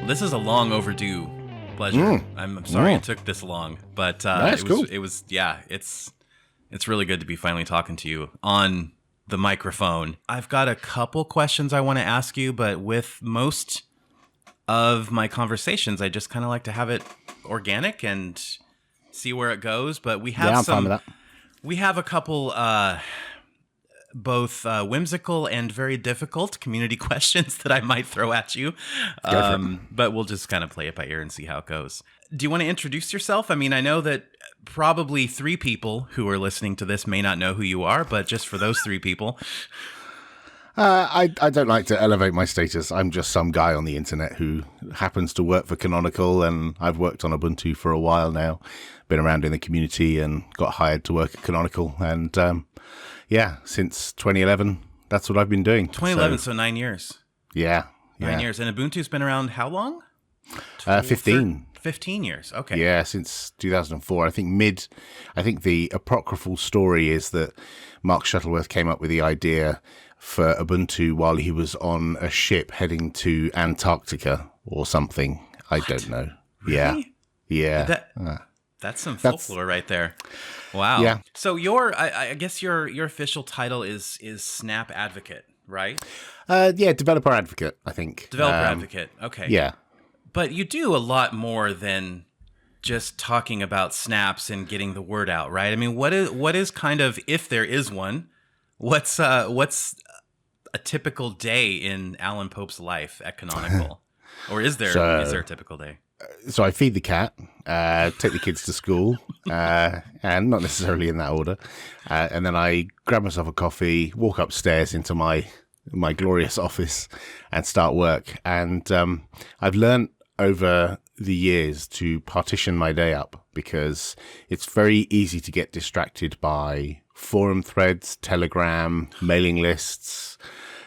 This is a long overdue pleasure. I'm sorry it took this long, but it's really good to be finally talking to you on the microphone. I've got a couple questions I want to ask you, but with most of my conversations, I just kind of like to have it organic and see where it goes. But we have I'm fine with that. We have a couple both whimsical and very difficult community questions that I might throw at you. But we'll just kind of play it by ear and see how it goes. Do you want to introduce yourself? I mean, I know that probably 3 people who are listening to this may not know who you are, but just for those 3 people. I don't like to elevate my status. I'm just some guy on the internet who happens to work for Canonical, and I've worked on Ubuntu for a while now, been around in the community and got hired to work at Canonical. And since 2011, that's what I've been doing. 2011, so 9 years. Yeah. 9 years. And Ubuntu's been around how long? 15. 15 years. Okay. Yeah, since 2004. I think the apocryphal story is that Mark Shuttleworth came up with the idea for Ubuntu while he was on a ship heading to Antarctica or something. I don't know. Really? Yeah. That's some folklore right there. Wow. Yeah. So I guess your official title is Snap Advocate, right? Developer advocate, I think. Developer advocate. Okay. Yeah. But you do a lot more than just talking about snaps and getting the word out, right? I mean, what is kind of, if there is one, what's a typical day in Alan Pope's life at Canonical? Or is there a typical day? So I feed the cat, take the kids to school, and not necessarily in that order. And then I grab myself a coffee, walk upstairs into my glorious office and start work. And I've learned over the years to partition my day up because it's very easy to get distracted by forum threads, Telegram, mailing lists,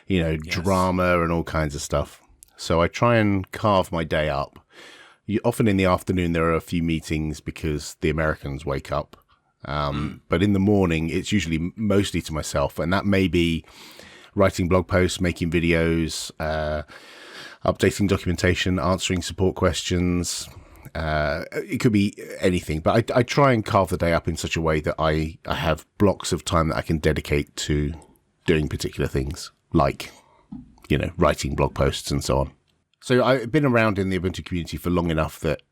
drama and all kinds of stuff. So I try and carve my day up. Often in the afternoon, there are a few meetings because the Americans wake up. But in the morning, it's usually mostly to myself. And that may be writing blog posts, making videos, updating documentation, answering support questions. It could be anything. But I try and carve the day up in such a way that I have blocks of time that I can dedicate to doing particular things, like, writing blog posts and so on. So I've been around in the Ubuntu community for long enough that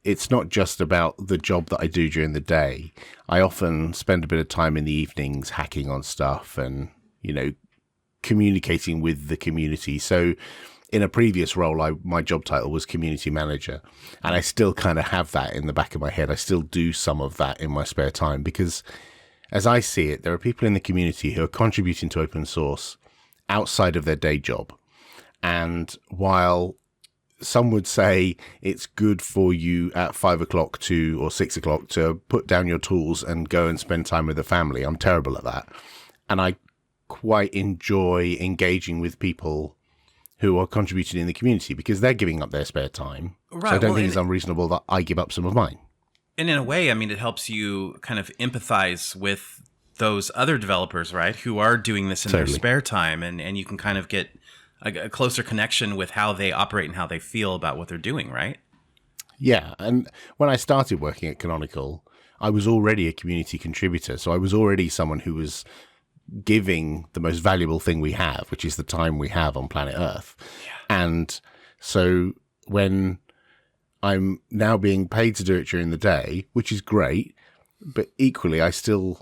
it's not just about the job that I do during the day. I often spend a bit of time in the evenings hacking on stuff and, communicating with the community. So in a previous role, my job title was community manager, and I still kind of have that in the back of my head. I still do some of that in my spare time because, as I see it, there are people in the community who are contributing to open source outside of their day job. And while some would say it's good for you at 5 o'clock or 6 o'clock to put down your tools and go and spend time with the family, I'm terrible at that. And I quite enjoy engaging with people who are contributing in the community because they're giving up their spare time. Right. So I don't think it's unreasonable that I give up some of mine. And in a way, I mean, it helps you kind of empathize with those other developers, right, who are doing this in their spare time. And you can kind of get a closer connection with how they operate and how they feel about what they're doing, right? Yeah. And when I started working at Canonical, I was already a community contributor. So I was already someone who was giving the most valuable thing we have, which is the time we have on planet Earth. Yeah. And so when I'm now being paid to do it during the day, which is great, but equally I still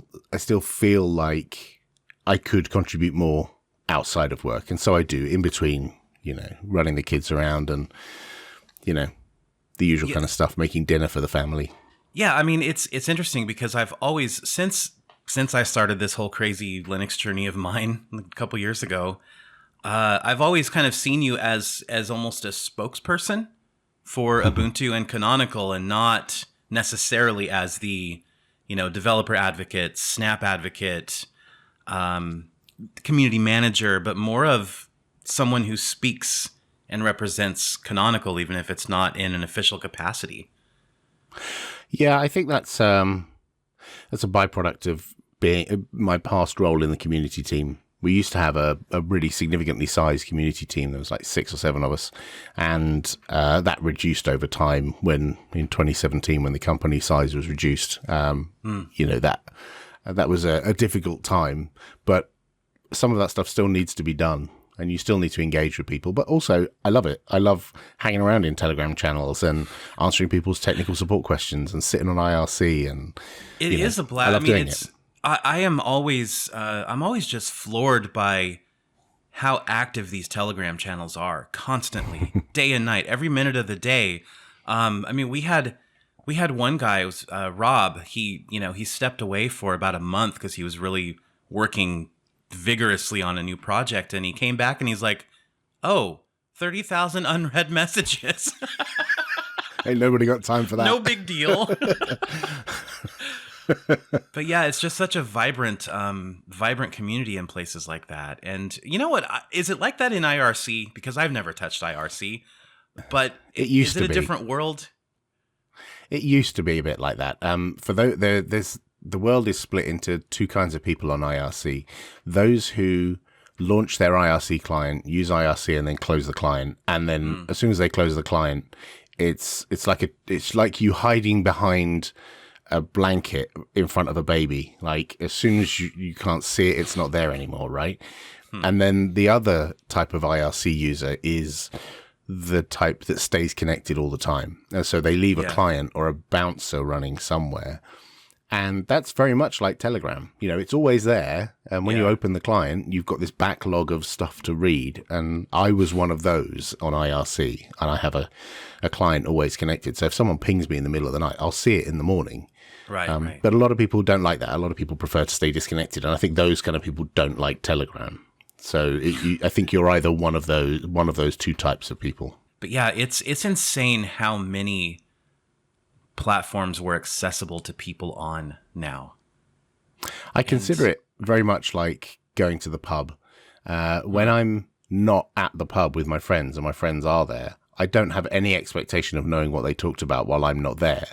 feel like I could contribute more outside of work. And so I do in between, running the kids around and, the usual kind of stuff, making dinner for the family. Yeah. I mean, it's interesting because I've always, since I started this whole crazy Linux journey of mine a couple years ago, I've always kind of seen you as almost a spokesperson for Ubuntu and Canonical, and not necessarily as the, developer advocate, Snap advocate, community manager, but more of someone who speaks and represents Canonical, even if it's not in an official capacity. Yeah, I think that's a byproduct of being my past role in the community team, We used to have a really significantly sized community team. There was like 6 or 7 of us. And that reduced over time when in 2017, when the company size was reduced. You know, that was a difficult time. But some of that stuff still needs to be done. And you still need to engage with people. But also, I love it. I love hanging around in Telegram channels and answering people's technical support questions and sitting on IRC. And it is a blast. I love doing it. I am always, I'm always just floored by how active these Telegram channels are constantly, day and night, every minute of the day. I mean, we had one guy, it was Rob. He stepped away for about a month because he was really working vigorously on a new project, and he came back and he's like, "Oh, 30,000 unread messages." Ain't nobody got time for that. No big deal. But yeah, it's just such a vibrant community in places like that. And you know what? Is it like that in IRC? Because I've never touched IRC, but is it a different world? It used to be a bit like that. The world is split into 2 kinds of people on IRC. Those who launch their IRC client, use IRC, and then close the client. And then as soon as they close the client, it's like you hiding behind a blanket in front of a baby. Like as soon as you can't see it, it's not there anymore, right? And then the other type of IRC user is the type that stays connected all the time. And so they leave a client or a bouncer running somewhere. And that's very much like Telegram. You know, it's always there. And when you open the client, you've got this backlog of stuff to read. And I was one of those on IRC. And I have a client always connected. So if someone pings me in the middle of the night, I'll see it in the morning. Right. But a lot of people don't like that. A lot of people prefer to stay disconnected. And I think those kind of people don't like Telegram. So I think you're either one of those 2 types of people. But yeah, it's insane how many platforms were accessible to people on now. I consider it very much like going to the pub. When I'm not at the pub with my friends and my friends are there, I don't have any expectation of knowing what they talked about while I'm not there.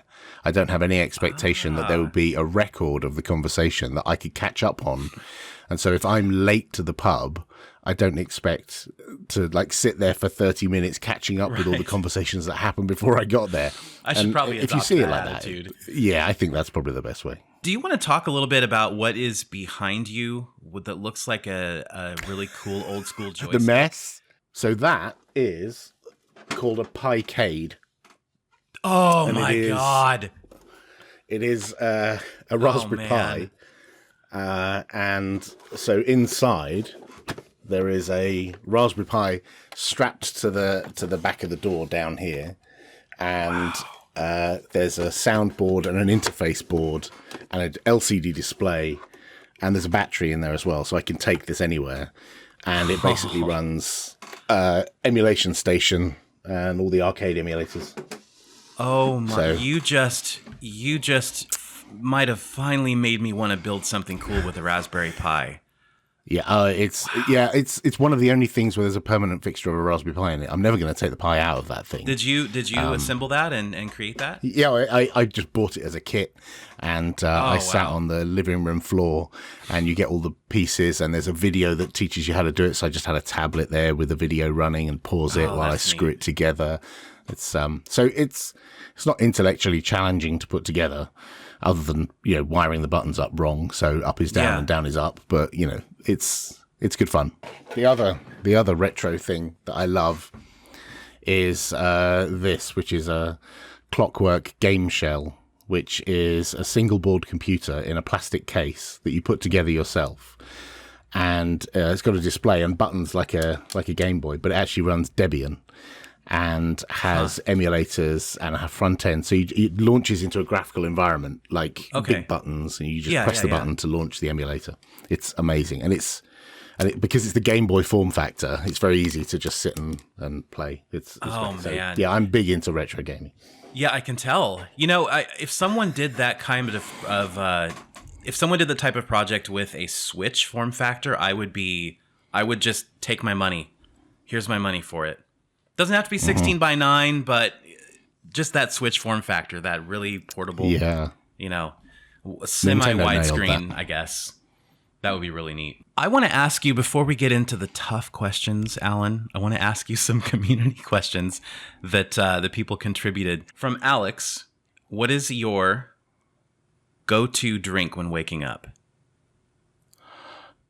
I don't have any expectation that there would be a record of the conversation that I could catch up on. And so if I'm late to the pub, I don't expect to like sit there for 30 minutes catching up with all the conversations that happened before I got there. I should probably adopt if you see that it like attitude. Yeah, I think that's probably the best way. Do you want to talk a little bit about what is behind you that looks like a really cool old school joystick? The mess. So that is called a Picade. Oh and my God. It is a Raspberry Pi. And so inside there is a Raspberry Pi strapped to the back of the door down here. And there's a soundboard and an interface board and an LCD display. And there's a battery in there as well. So I can take this anywhere. And it basically runs emulation station and all the arcade emulators. Oh my! So, you just might have finally made me want to build something cool with a Raspberry Pi. Yeah, it's one of the only things where there's a permanent fixture of a Raspberry Pi in it. I'm never going to take the Pi out of that thing. Did you assemble that and create that? Yeah, I just bought it as a kit, and I sat on the living room floor, and you get all the pieces, and there's a video that teaches you how to do it. So I just had a tablet there with the video running and pause it while I screw it together. It's so it's not intellectually challenging to put together, other than wiring the buttons up wrong. So up is down and down is up, but it's good fun. The other retro thing that I love is this, which is a Clockwork game shell, which is a single board computer in a plastic case that you put together yourself. And it's got a display and buttons like a Game Boy, but it actually runs Debian and has emulators and a front end. So it launches into a graphical environment, like big buttons, and you just press the button to launch the emulator. It's amazing. And because it's the Game Boy form factor, it's very easy to just sit and play. Man. Yeah, I'm big into retro gaming. Yeah, I can tell. If someone did that kind of if someone did the type of project with a Switch form factor, I would just take my money. Here's my money for it. Doesn't have to be 16 by 9, but just that Switch form factor, that really portable, semi-widescreen, I guess. That would be really neat. I want to ask you, before we get into the tough questions, Alan, I want to ask you some community questions that the people contributed. From Alex, what is your go-to drink when waking up?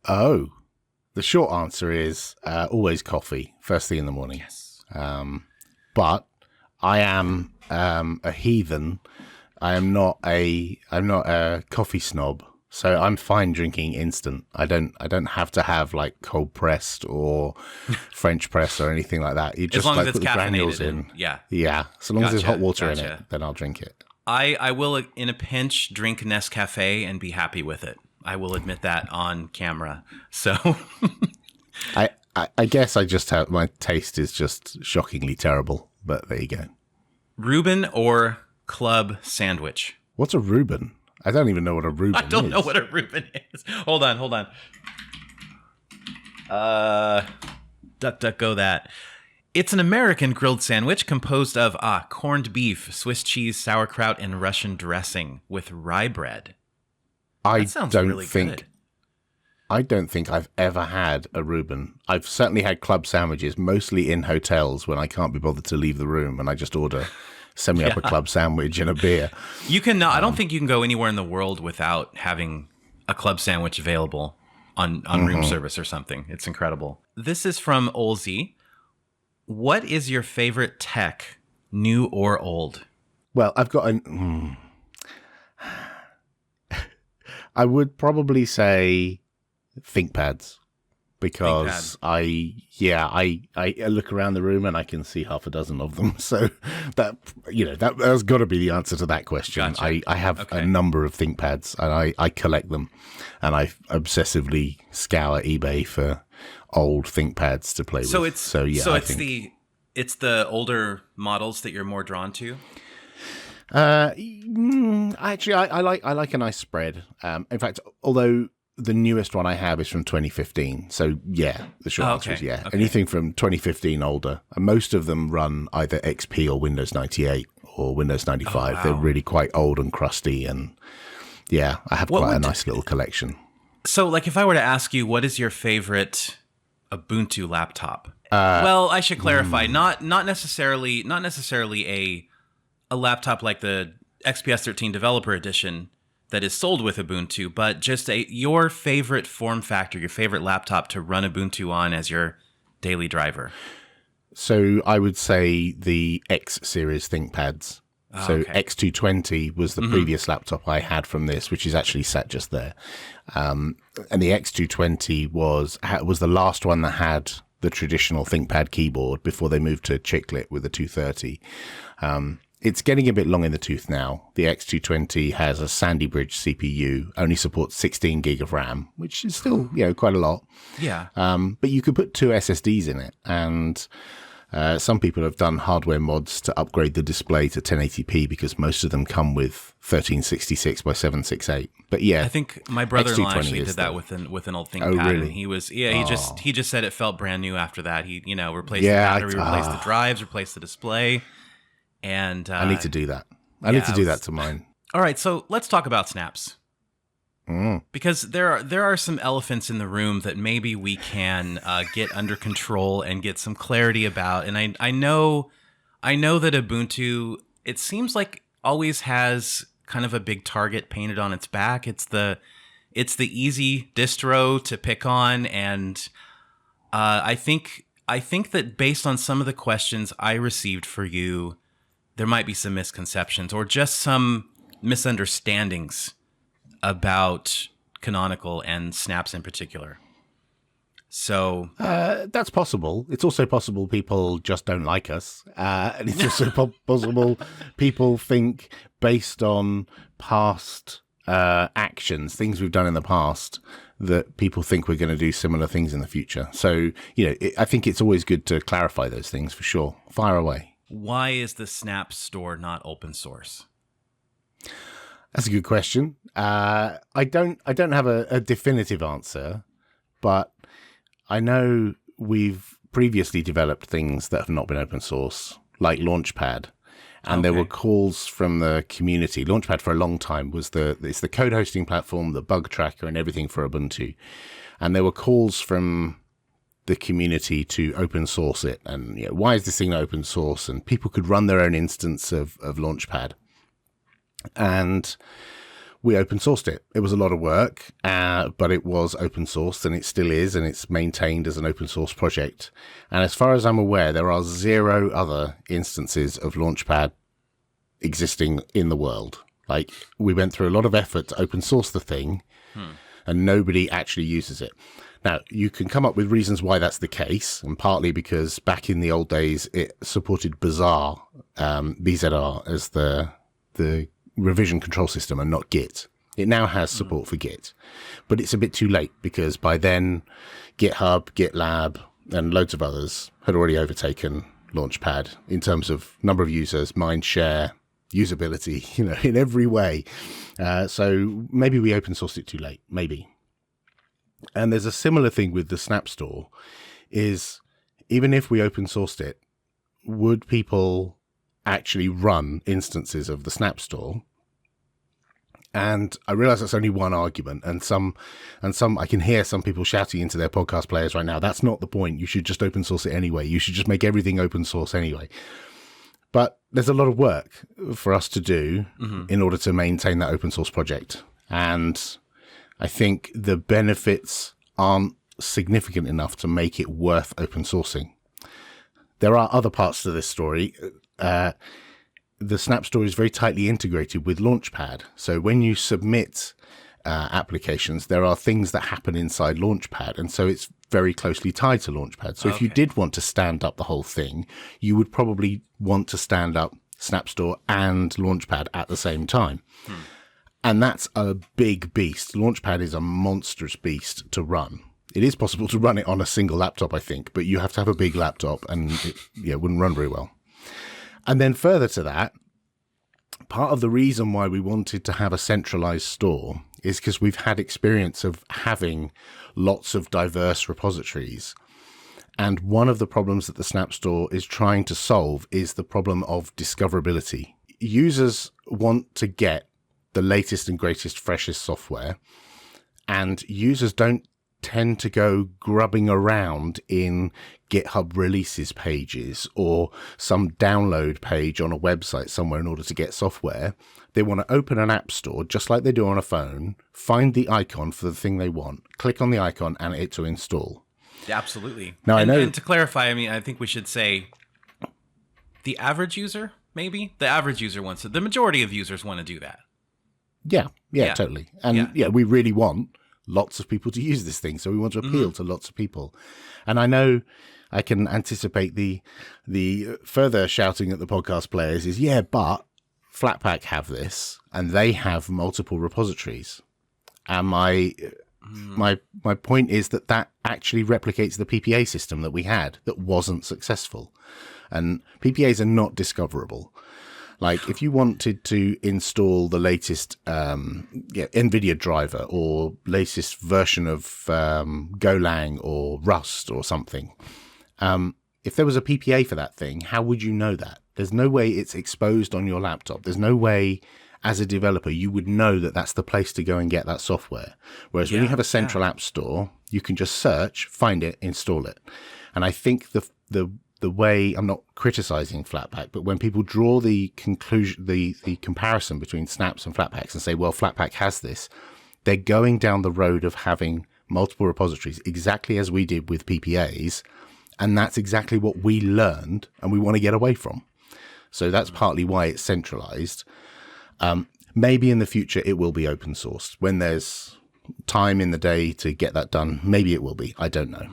Oh, the short answer is always coffee, first thing in the morning. Yes. But I am a heathen. I'm not a coffee snob. So I'm fine drinking instant. I don't have to have like cold pressed or French press or anything like that. You just long as like it's put the granules caffeinated in. Yeah. Yeah. So long as there's hot water in Gotcha. it, then I'll drink it. I will, in a pinch, drink Nescafe and be happy with it. I will admit that on camera. So I guess I just have, my taste is just shockingly terrible, but there you go. Reuben or club sandwich? What's a Reuben? I don't even know what a Reuben is. I don't know what a Reuben is. Hold on. DuckDuckGo that. It's an American grilled sandwich composed of corned beef, Swiss cheese, sauerkraut, and Russian dressing with rye bread. That sounds really good. I don't think I've ever had a Reuben. I've certainly had club sandwiches, mostly in hotels when I can't be bothered to leave the room and I just order, send me up a club sandwich and a beer. You can I don't think you can go anywhere in the world without having a club sandwich available on room service or something. It's incredible. This is from Olsey. What is your favorite tech, new or old? Well, I've got I would probably say ThinkPads, because I look around the room and I can see half a dozen of them. So that's got to be the answer to that question. Gotcha. I have a number of ThinkPads and I collect them, and I obsessively scour eBay for old ThinkPads to play with. It's the older models that you're more drawn to. Actually, I like a nice spread. In fact, although the newest one I have is from 2015, so yeah, the short answer is yeah. Okay. Anything from 2015 older, and most of them run either XP or Windows 98 or Windows 95. Oh, wow. They're really quite old and crusty, and yeah, I have quite a nice little collection. So, like, if I were to ask you, what is your favorite Ubuntu laptop? Well, I should clarify, not necessarily a laptop like the XPS 13 Developer Edition that is sold with Ubuntu, but just your favorite form factor, your favorite laptop to run Ubuntu on as your daily driver. So I would say the X series ThinkPads. X220 was the previous laptop I had from this, which is actually sat just there. And the X220 was the last one that had the traditional ThinkPad keyboard before they moved to chiclet with the 230. It's getting a bit long in the tooth now. The X220 has a Sandy Bridge CPU, only supports 16 gig of RAM, which is still, quite a lot. Yeah. But you could put 2 SSDs in it, and some people have done hardware mods to upgrade the display to 1080p because most of them come with 1366 by 768. But yeah, I think my brother-in-law actually did that with an old ThinkPad. Oh, really? And he was he just said it felt brand new after that. He replaced the battery, replaced the drives, replaced the display. And I need to do that. I need to do that to mine. All right, so let's talk about snaps. Because there are some elephants in the room that maybe we can get under control and get some clarity about. And I know that Ubuntu, it seems like, always has kind of a big target painted on its back. It's the easy distro to pick on, and I think that based on some of the questions I received for you, there might be some misconceptions or just some misunderstandings about Canonical and snaps in particular. So that's possible. It's also possible people just don't like us. And it's also possible people think based on past actions, things we've done in the past, that people think we're going to do similar things in the future. So, I think it's always good to clarify those things for sure. Fire away. Why is the Snap store not open source? That's a good question. I don't have a definitive answer, but I know we've previously developed things that have not been open source, like Launchpad, And there were calls from the community. Launchpad for a long time it's the code hosting platform, the bug tracker, and everything for Ubuntu. And there were calls from the community to open source it. And why is this thing not open source? And people could run their own instance of Launchpad. And we open sourced it. It was a lot of work, but it was open sourced, and it still is, and it's maintained as an open source project. And as far as I'm aware, there are 0 other instances of Launchpad existing in the world. Like, we went through a lot of effort to open source the thing, and nobody actually uses it. Now, you can come up with reasons why that's the case, and partly because back in the old days, it supported Bazaar, BZR, as the revision control system and not Git. It now has support for Git, but it's a bit too late because by then GitHub, GitLab, and loads of others had already overtaken Launchpad in terms of number of users, mind share, usability, in every way. So maybe we open sourced it too late, maybe. And there's a similar thing with the Snap Store is even if we open sourced it, would people actually run instances of the Snap Store? And I realize that's only one argument, and some I can hear some people shouting into their podcast players right now, that's not the point. You should just open source it anyway. You should just make everything open source anyway. But there's a lot of work for us to do in order to maintain that open source project. And I think the benefits aren't significant enough to make it worth open sourcing. There are other parts to this story. The Snap Store is very tightly integrated with Launchpad. So when you submit applications, there are things that happen inside Launchpad. And so it's very closely tied to Launchpad. So if you did want to stand up the whole thing, you would probably want to stand up Snap Store and Launchpad at the same time. And that's a big beast. Launchpad is a monstrous beast to run. It is possible to run it on a single laptop, I think, but you have to have a big laptop and it wouldn't run very well. And then further to that, part of the reason why we wanted to have a centralized store is because we've had experience of having lots of diverse repositories. And one of the problems that the Snap Store is trying to solve is the problem of discoverability. Users want to get the latest and greatest, freshest software, and users don't tend to go grubbing around in GitHub releases pages or some download page on a website somewhere in order to get software. They want to open an app store just like they do on a phone, find the icon for the thing they want, click on the icon and it to install. Yeah, absolutely. Now, I know. And to clarify, I think we should say the average user, maybe? The average user wants it. The majority of users want to do that. Yeah, totally. And we really want lots of people to use this thing. So we want to appeal to lots of people. And I know I can anticipate the further shouting at the podcast players is, but Flatpak have this and they have multiple repositories. And my point is that actually replicates the PPA system that we had that wasn't successful. And PPAs are not discoverable. Like if you wanted to install the latest NVIDIA driver or latest version of Golang or Rust or something, if there was a PPA for that thing, how would you know that? There's no way it's exposed on your laptop. There's no way as a developer you would know that that's the place to go and get that software. Whereas when you have a central app store, you can just search, find it, install it. And I think the way, I'm not criticizing Flatpak, but when people draw the conclusion, the comparison between Snaps and Flatpaks and say, well, Flatpak has this, they're going down the road of having multiple repositories exactly as we did with PPAs. And that's exactly what we learned and we want to get away from. So that's partly why it's centralized. Maybe in the future it will be open sourced. When there's time in the day to get that done, maybe it will be. I don't know.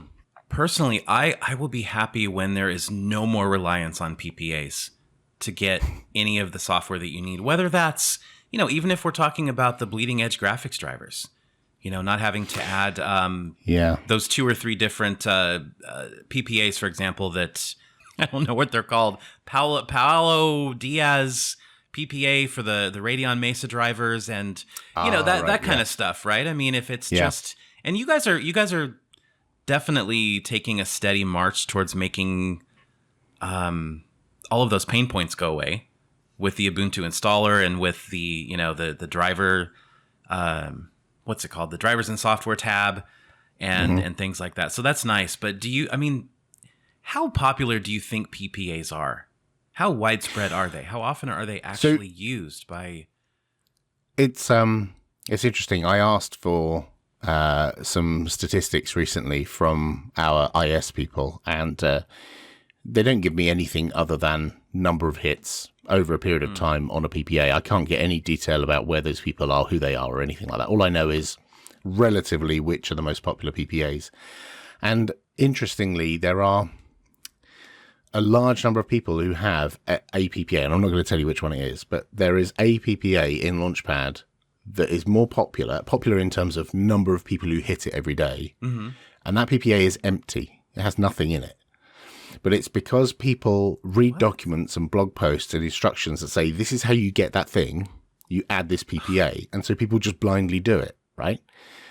Personally, I will be happy when there is no more reliance on PPAs to get any of the software that you need. Whether that's, even if we're talking about the bleeding edge graphics drivers, not having to add those 2 or 3 different PPAs, for example, that I don't know what they're called. Paolo Diaz PPA for the Radeon Mesa drivers and, that kind of stuff, right? If it's just, and you guys are definitely taking a steady march towards making all of those pain points go away. with the Ubuntu installer and with the, you know, the driver, what's it called? The drivers and software tab and things like that. So that's nice. But how popular do you think PPAs are? How widespread are they? How often are they actually used by? It's interesting. I asked for some statistics recently from our IS people, and they don't give me anything other than number of hits over a period of time on a PPA. I can't get any detail about where those people are, who they are, or anything like that. All I know is relatively which are the most popular PPAs. And interestingly, there are a large number of people who have a PPA, and I'm not going to tell you which one it is, but there is a PPA in Launchpad that is more popular in terms of number of people who hit it every day. And that PPA is empty. It has nothing in it. But it's because people read documents and blog posts and instructions that say, this is how you get that thing. You add this PPA. And so people just blindly do it, right?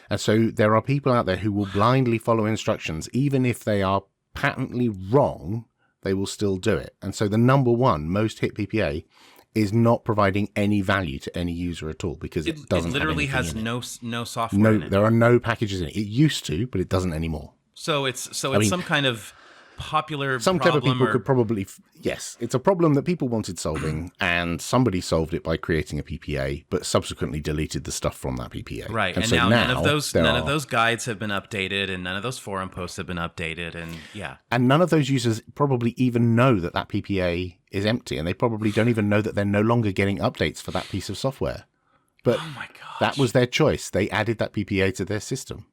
And so there are people out there who will blindly follow instructions. Even if they are patently wrong, they will still do it. And so the number one most hit PPA is not providing any value to any user at all, because it doesn't. It literally have has no software in it. There are no packages in it. It used to, but it doesn't anymore. So it's some kind of popular some problem. Clever people could probably yes, it's a problem that people wanted solving, and somebody solved it by creating a PPA, but subsequently deleted the stuff from that PPA. Right, and so now none of those guides have been updated, and none of those forum posts have been updated, and none of those users probably even know that PPA is empty, and they probably don't even know that they're no longer getting updates for that piece of software. But oh my gosh, that was their choice. They added that PPA to their system.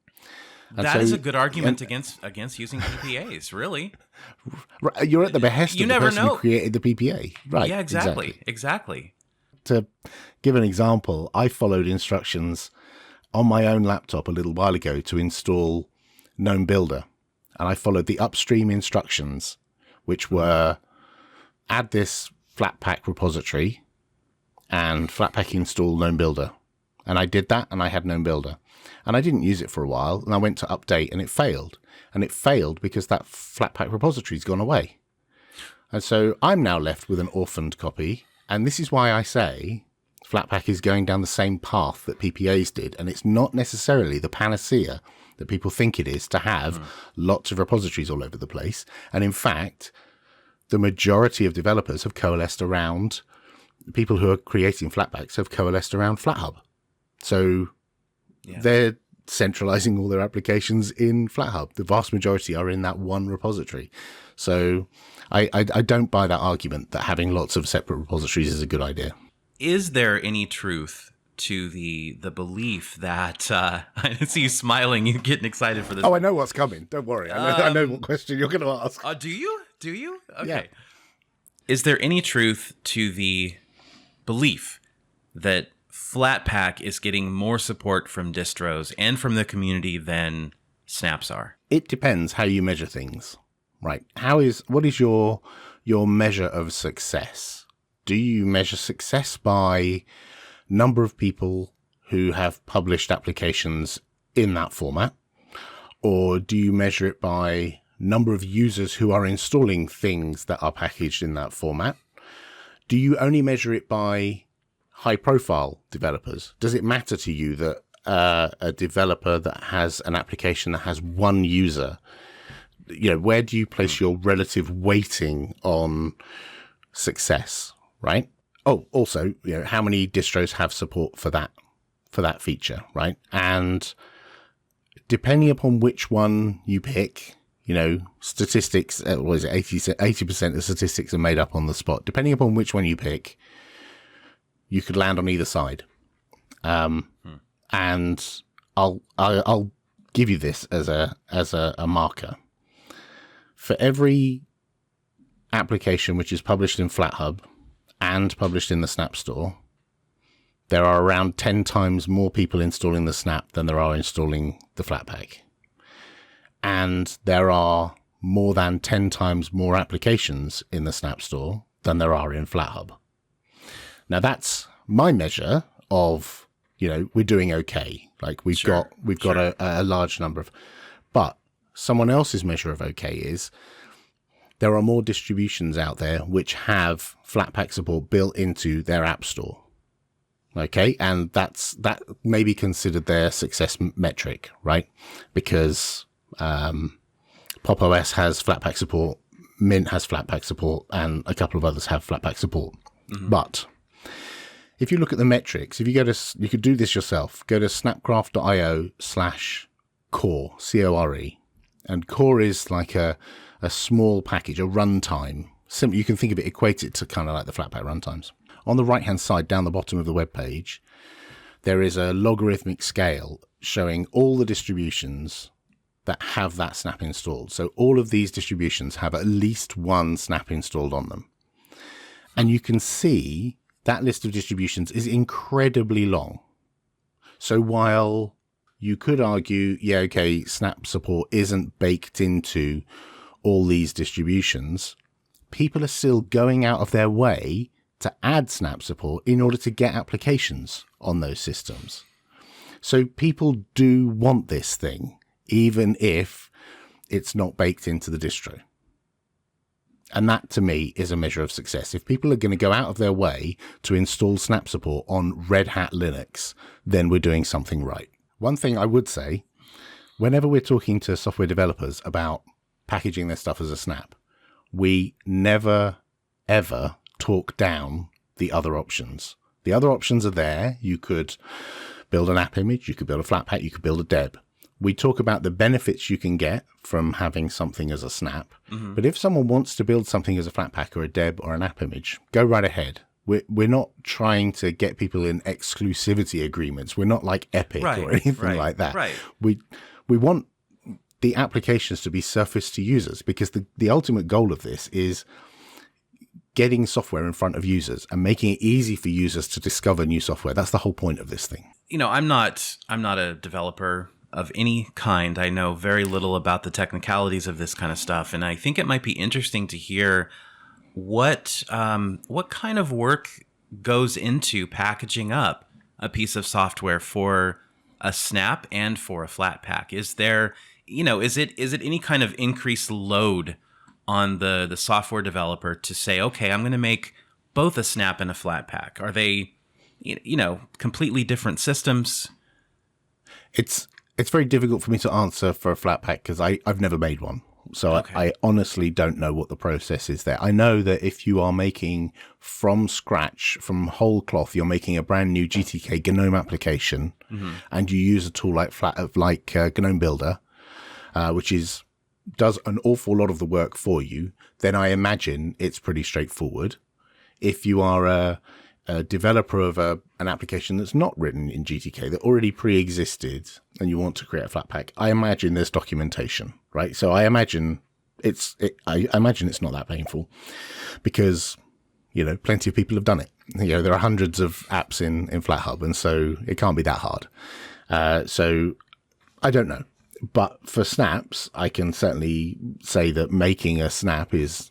And that is a good argument against using PPAs, really. You're at the behest of the person who created the PPA. Right. Yeah, exactly. To give an example, I followed instructions on my own laptop a little while ago to install Gnome Builder. And I followed the upstream instructions, which were add this Flatpak repository and Flatpak install Gnome Builder. And I did that, and I had Gnome Builder. And I didn't use it for a while, and I went to update, and it failed. And it failed because that Flatpak repository's gone away. And so I'm now left with an orphaned copy, and this is why I say Flatpak is going down the same path that PPAs did, and it's not necessarily the panacea that people think it is to have lots of repositories all over the place. And in fact, the majority of developers have coalesced around, people who are creating Flatpaks have coalesced around FlatHub. So they're centralizing all their applications in FlatHub. The vast majority are in that one repository. So I don't buy that argument that having lots of separate repositories is a good idea. Is there any truth to the belief that I see you smiling, you getting excited for this? Oh, I know what's coming. Don't worry. I know what question you're going to ask. Do you? Okay. Yeah. Is there any truth to the belief that Flatpak is getting more support from distros and from the community than snaps are? It depends how you measure things, right? What is your measure of success? Do you measure success by number of people who have published applications in that format? Or do you measure it by number of users who are installing things that are packaged in that format? Do you only measure it by high-profile developers? Does it matter to you that a developer that has an application that has one user, where do you place your relative weighting on success, right? Oh, also, how many distros have support for that feature, right? And depending upon which one you pick, statistics, what is it, 80% of statistics are made up on the spot. Depending upon which one you pick, you could land on either side. And I'll give you this as a marker. For every application which is published in FlatHub and published in the Snap Store, there are around 10 times more people installing the Snap than there are installing the Flatpak. And there are more than 10 times more applications in the Snap Store than there are in FlatHub. Now that's my measure of, we're doing okay. Like we've got a large number of, but someone else's measure of okay is there are more distributions out there which have Flatpak support built into their app store. Okay, and that may be considered their success metric, right? Because Pop! OS has Flatpak support, Mint has Flatpak support, and a couple of others have Flatpak support. Mm-hmm. But if you look at the metrics, if you go to, you could do this yourself. Go to snapcraft.io/core, C-O-R-E, and core is like a small package, a runtime. You can think of it, equate it to kind of like the Flatpak runtimes. On the right-hand side, down the bottom of the web page, there is a logarithmic scale showing all the distributions that have that snap installed. So all of these distributions have at least one snap installed on them. And you can see that list of distributions is incredibly long. So while you could argue, yeah, okay, snap support isn't baked into all these distributions, people are still going out of their way to add snap support in order to get applications on those systems. So people do want this thing, even if it's not baked into the distro. And that, to me, is a measure of success. If people are going to go out of their way to install snap support on Red Hat Linux, then we're doing something right. One thing I would say, whenever we're talking to software developers about packaging their stuff as a snap, we never, ever talk down the other options. The other options are there. You could build an app image, you could build a Flatpak, you could build a deb. We talk about the benefits you can get from having something as a snap. Mm-hmm. But if someone wants to build something as a Flatpak or a deb or an app image, go right ahead. We're not trying to get people in exclusivity agreements. We're not like Epic or anything like that. Right. We want the applications to be surfaced to users, because the ultimate goal of this is getting software in front of users and making it easy for users to discover new software. That's the whole point of this thing. You know, I'm not a developer of any kind. I know very little about the technicalities of this kind of stuff, and I think it might be interesting to hear what kind of work goes into packaging up a piece of software for a snap and for a Flatpak. Is there, is it any kind of increased load on the software developer to say, okay, I'm going to make both a snap and a Flatpak? Are they, completely different systems? It's very difficult for me to answer for a Flatpak because I've never made one. So okay. I honestly don't know what the process is there. I know that if you are making from scratch, from whole cloth, you're making a brand new GTK Gnome application, mm-hmm. and you use a tool like Gnome Builder, which does an awful lot of the work for you, then I imagine it's pretty straightforward. If you are a developer of an application that's not written in GTK, that already pre-existed, and you want to create a Flatpak, I imagine there's documentation, right? So I imagine it's not that painful, because plenty of people have done it. There are hundreds of apps in FlatHub, and so it can't be that hard. So I don't know. But for snaps, I can certainly say that making a snap it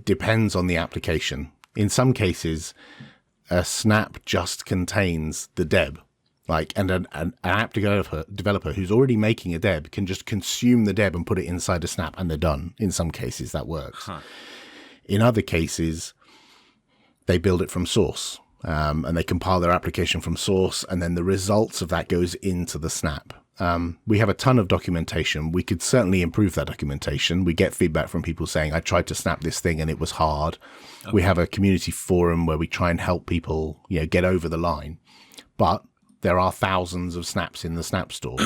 depends on the application. In some cases, a snap just contains the deb. And an app developer who's already making a deb can just consume the deb and put it inside a snap, and they're done. In some cases, that works. Huh. In other cases, they build it from source, and they compile their application from source, and then the results of that goes into the snap. We have a ton of documentation. We could certainly improve that documentation. We get feedback from people saying, I tried to snap this thing and it was hard. Okay. We have a community forum where we try and help people, get over the line. But there are thousands of snaps in the snap store.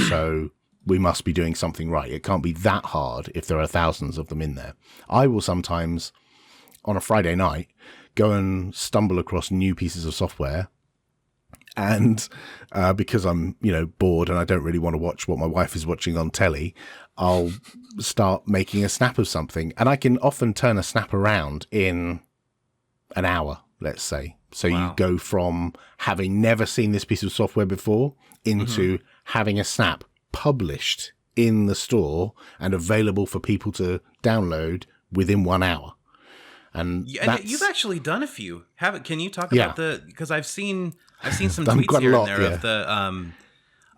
So we must be doing something right. It can't be that hard if there are thousands of them in there. I will sometimes, on a Friday night, go and stumble across new pieces of software. And because I'm, bored and I don't really want to watch what my wife is watching on telly, I'll start making a snap of something. And I can often turn a snap around in an hour, let's say. So wow. You go from having never seen this piece of software before into mm-hmm. having a snap published in the store and available for people to download within 1 hour. And you've actually done a few. Can you talk about because I've seen some tweets here and there of the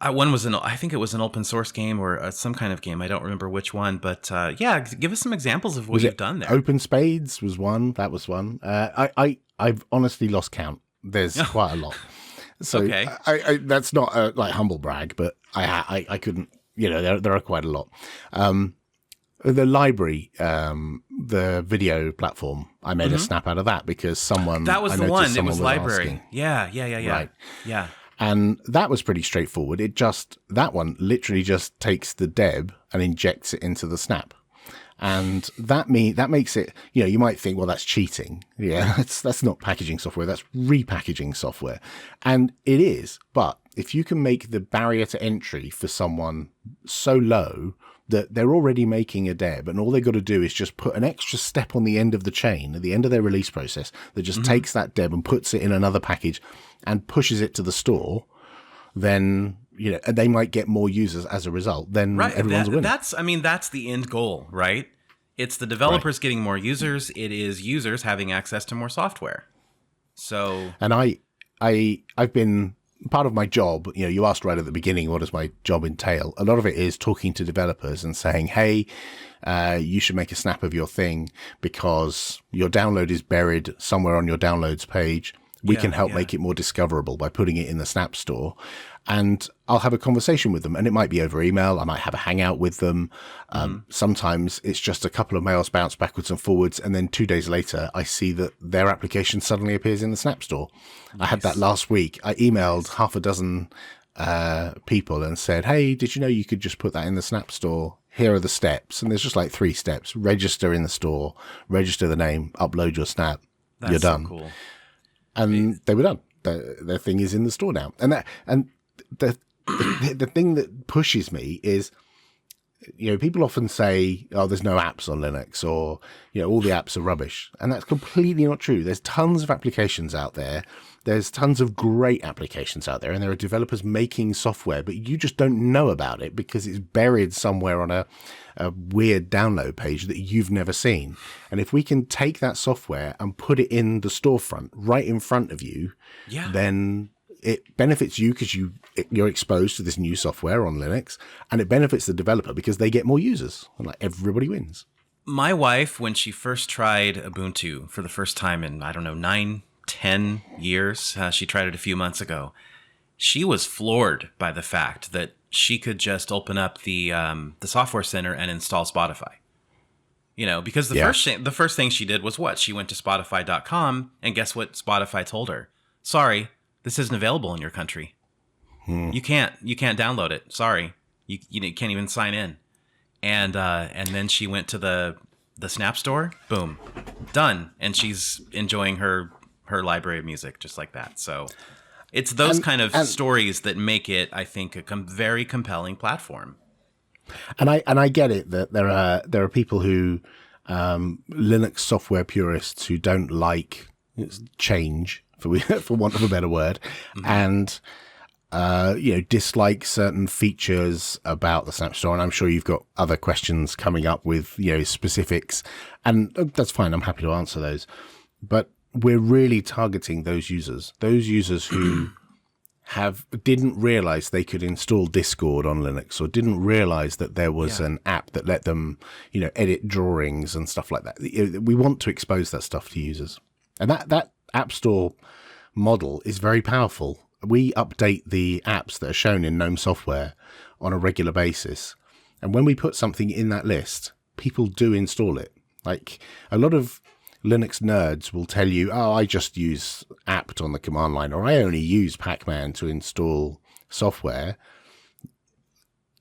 One was I think it was an open source game or some kind of game. I don't remember which one, but yeah, give us some examples of what you've done there. Open Spades was one. That was one. I've honestly lost count. There's quite a lot. So Okay. I that's not a like humble brag, but I couldn't. There are quite a lot. The library, the video platform, I made a snap out of that because someone That was I the noticed one. It was library. asking. Yeah. Right. Yeah. And that was pretty straightforward. That one literally just takes the deb and injects it into the snap. And that makes it, you might think, well, that's cheating. Yeah, that's not packaging software. That's repackaging software. And it is. But if you can make the barrier to entry for someone so low that they're already making a deb and all they've got to do is just put an extra step on the end of the chain, at the end of their release process, that just takes that deb and puts it in another package and pushes it to the store, then they might get more users as a result. Then everyone's a winner. That's the end goal, right? It's the developers getting more users. It is users having access to more software. So, and I've been part of my job. You asked right at the beginning, what does my job entail? A lot of it is talking to developers and saying, hey, you should make a snap of your thing because your download is buried somewhere on your downloads page. We can help make it more discoverable by putting it in the Snap Store. And I'll have a conversation with them, and it might be over email. I might have a hangout with them. Sometimes it's just a couple of mails bounced backwards and forwards, and then 2 days later, I see that their application suddenly appears in the Snap Store. Nice. I had that last week. I emailed half a dozen people and said, hey, did you know you could just put that in the Snap Store? Here are the steps. And there's just like 3 steps. Register in the store, register the name, upload your snap. You're done. So cool. And they were done. Their thing is in the store now. And the thing that pushes me is, people often say, oh, there's no apps on Linux, or, all the apps are rubbish. And that's completely not true. There's tons of applications out there. There's tons of great applications out there, and there are developers making software, but you just don't know about it because it's buried somewhere on a weird download page that you've never seen. And if we can take that software and put it in the storefront right in front of you, then it benefits you because you're exposed to this new software on Linux, and it benefits the developer because they get more users, and like everybody wins. My wife, when she first tried Ubuntu for the first time in, 9-10 years, she tried it a few months ago. She was floored by the fact that she could just open up the software center and install Spotify. Because the first thing she did was what? She went to Spotify.com, and guess what Spotify told her? Sorry, this isn't available in your country. You can't download it. Sorry, you can't even sign in. And then she went to the Snap Store. Boom, done. And she's enjoying her library of music just like that. So it's those kind of stories that make it, I think, a very compelling platform. And I get it that there are people who Linux software purists who don't like change, for want of a better word, and dislike certain features about the Snap Store. And I'm sure you've got other questions coming up with specifics, and that's fine. I'm happy to answer those. But we're really targeting those users who didn't realize they could install Discord on Linux, or didn't realize that there was an app that let them, edit drawings and stuff like that. We want to expose that stuff to users, and that App Store model is very powerful. We update the apps that are shown in Gnome software on a regular basis, and when we put something in that list, people do install it. Like a lot of Linux nerds will tell you, oh, I just use apt on the command line, or I only use Pacman to install software.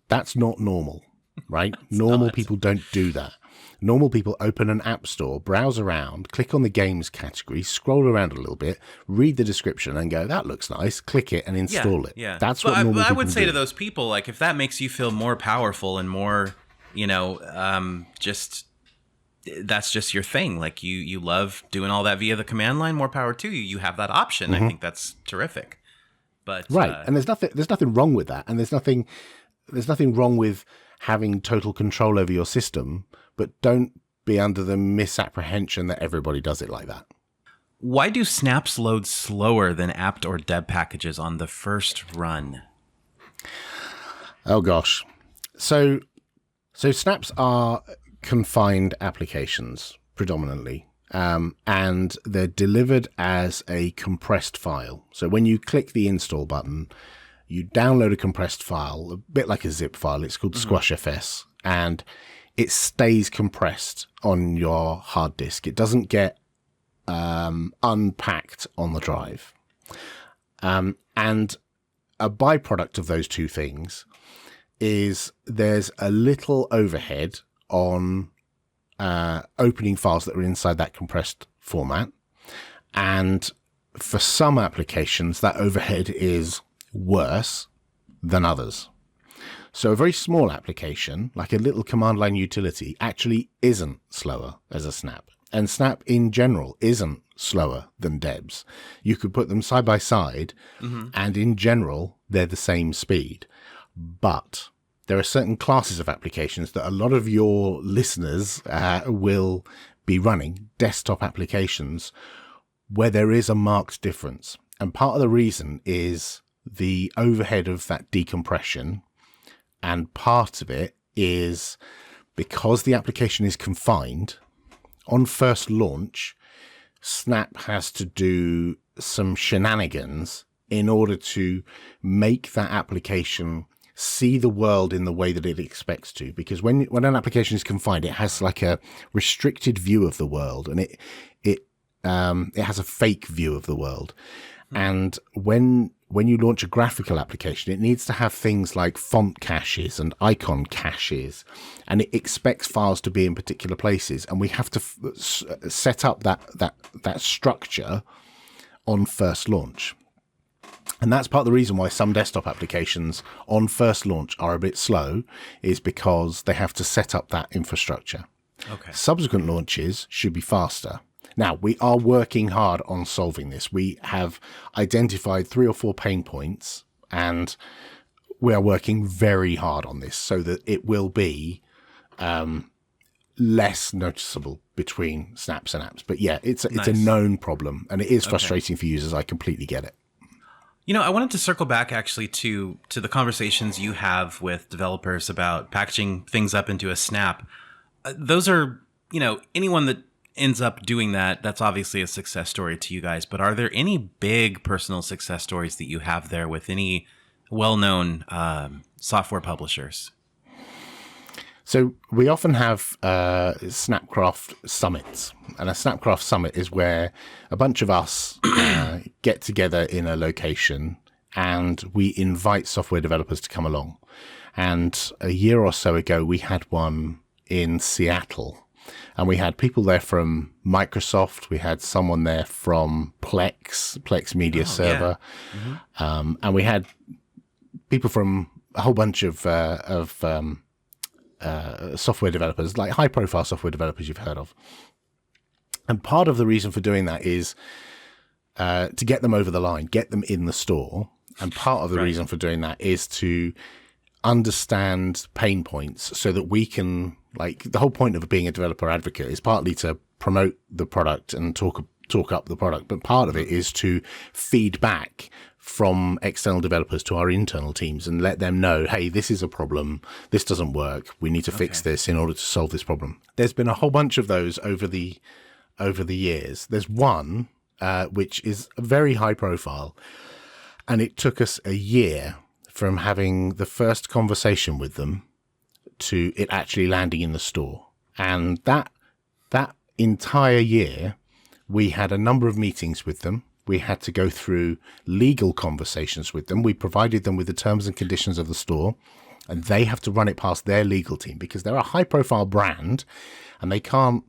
That's not normal, right? Normal people don't do that. Normal people open an app store, browse around, click on the games category, scroll around a little bit, read the description and go, that looks nice, click it and install it. Yeah. That's what normal people do. I would say to those people, like, if that makes you feel more powerful and more, that's just your thing. Like you love doing all that via the command line, more power to you. You have that option. I think that's terrific. But right. And there's nothing wrong with that. And there's nothing wrong with having total control over your system, but don't be under the misapprehension that everybody does it like that. Why do snaps load slower than apt or deb packages on the first run? Oh gosh. So snaps are confined applications predominantly, and they're delivered as a compressed file. So when you click the install button, you download a compressed file, a bit like a zip file. It's called SquashFS, and it stays compressed on your hard disk. It doesn't get unpacked on the drive. And a byproduct of those two things is there's a little overhead on opening files that are inside that compressed format. And for some applications, that overhead is worse than others. So a very small application, like a little command line utility, actually isn't slower as a snap. And snap in general isn't slower than debs. You could put them side by side, and in general, they're the same speed. But there are certain classes of applications that a lot of your listeners will be running, desktop applications, where there is a marked difference. And part of the reason is the overhead of that decompression. And part of it is because the application is confined, on first launch, Snap has to do some shenanigans in order to make that application see the world in the way that it expects to. Because when an application is confined, it has like a restricted view of the world, and it has a fake view of the world. And when you launch a graphical application, it needs to have things like font caches and icon caches, and it expects files to be in particular places. And we have to set up that structure on first launch. And that's part of the reason why some desktop applications on first launch are a bit slow, is because they have to set up that infrastructure. Okay. Subsequent launches should be faster. Now, we are working hard on solving this. We have identified 3 or 4 pain points, and we are working very hard on this so that it will be less noticeable between snaps and apps. But yeah, it's a known problem, and it is frustrating for users. I completely get it. You know, I wanted to circle back actually to the conversations you have with developers about packaging things up into a snap. Those are, anyone that ends up doing that, that's obviously a success story to you guys. But are there any big personal success stories that you have there with any well-known software publishers? So we often have Snapcraft summits, and a Snapcraft summit is where a bunch of us get together in a location and we invite software developers to come along. And a year or so ago, we had one in Seattle. And we had people there from Microsoft. We had someone there from Plex Media Server. Yeah. And we had people from a whole bunch of software developers, like high-profile software developers you've heard of. And part of the reason for doing that is to get them over the line, get them in the store. And part of the reason for doing that is to understand pain points so that we can, like, the whole point of being a developer advocate is partly to promote the product and talk up the product, but part of it is to feed back from external developers to our internal teams and let them know, hey, this is a problem, this doesn't work, we need to fix this in order to solve this problem. There's been a whole bunch of those over the years. There's one which is very high profile, and it took us a year from having the first conversation with them to it actually landing in the store. And that entire year, we had a number of meetings with them. We had to go through legal conversations with them. We provided them with the terms and conditions of the store, and they have to run it past their legal team because they're a high-profile brand, and they can't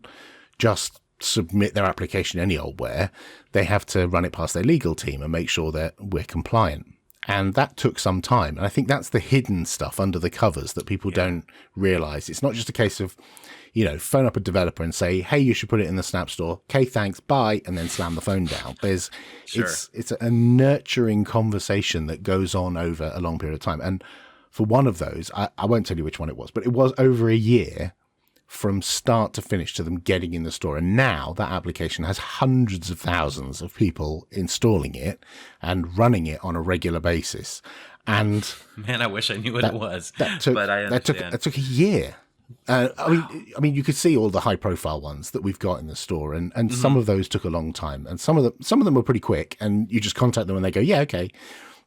just submit their application any old where. They have to run it past their legal team and make sure that we're compliant. And that took some time. And I think that's the hidden stuff under the covers that people don't realize. It's not just a case of, phone up a developer and say, hey, you should put it in the Snap Store. Okay, thanks, bye, and then slam the phone down. It's a nurturing conversation that goes on over a long period of time. And for one of those, I won't tell you which one it was, but it was over a year from start to finish to them getting in the store. And now that application has hundreds of thousands of people installing it and running it on a regular basis. And Man, I wish I knew what it was, but I understand. That took a year. I mean, you could see all the high-profile ones that we've got in the store, and some of those took a long time, and some of them were pretty quick, and you just contact them and they go, yeah, okay.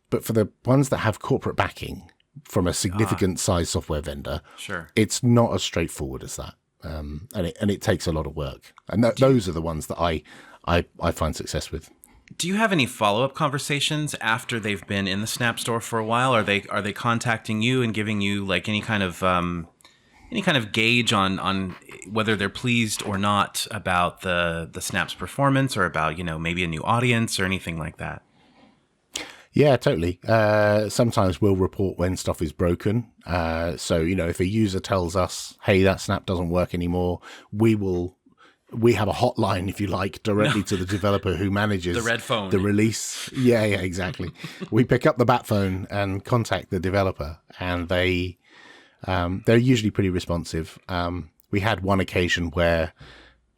But for the ones that have corporate backing from a significant size software vendor, sure, it's not as straightforward as that, and it takes a lot of work. And those are the ones that I find success with. Do you have any follow-up conversations after they've been in the Snap Store for a while? Are they contacting you and giving you like any kind of gauge on whether they're pleased or not about the Snap's performance, or about, maybe a new audience or anything like that? Yeah, totally. Sometimes we'll report when stuff is broken. So, if a user tells us, hey, that Snap doesn't work anymore, we have a hotline, if you like, directly to the developer who manages the red phone, the release. Yeah, exactly. We pick up the bat phone and contact the developer, and they're usually pretty responsive. We had one occasion where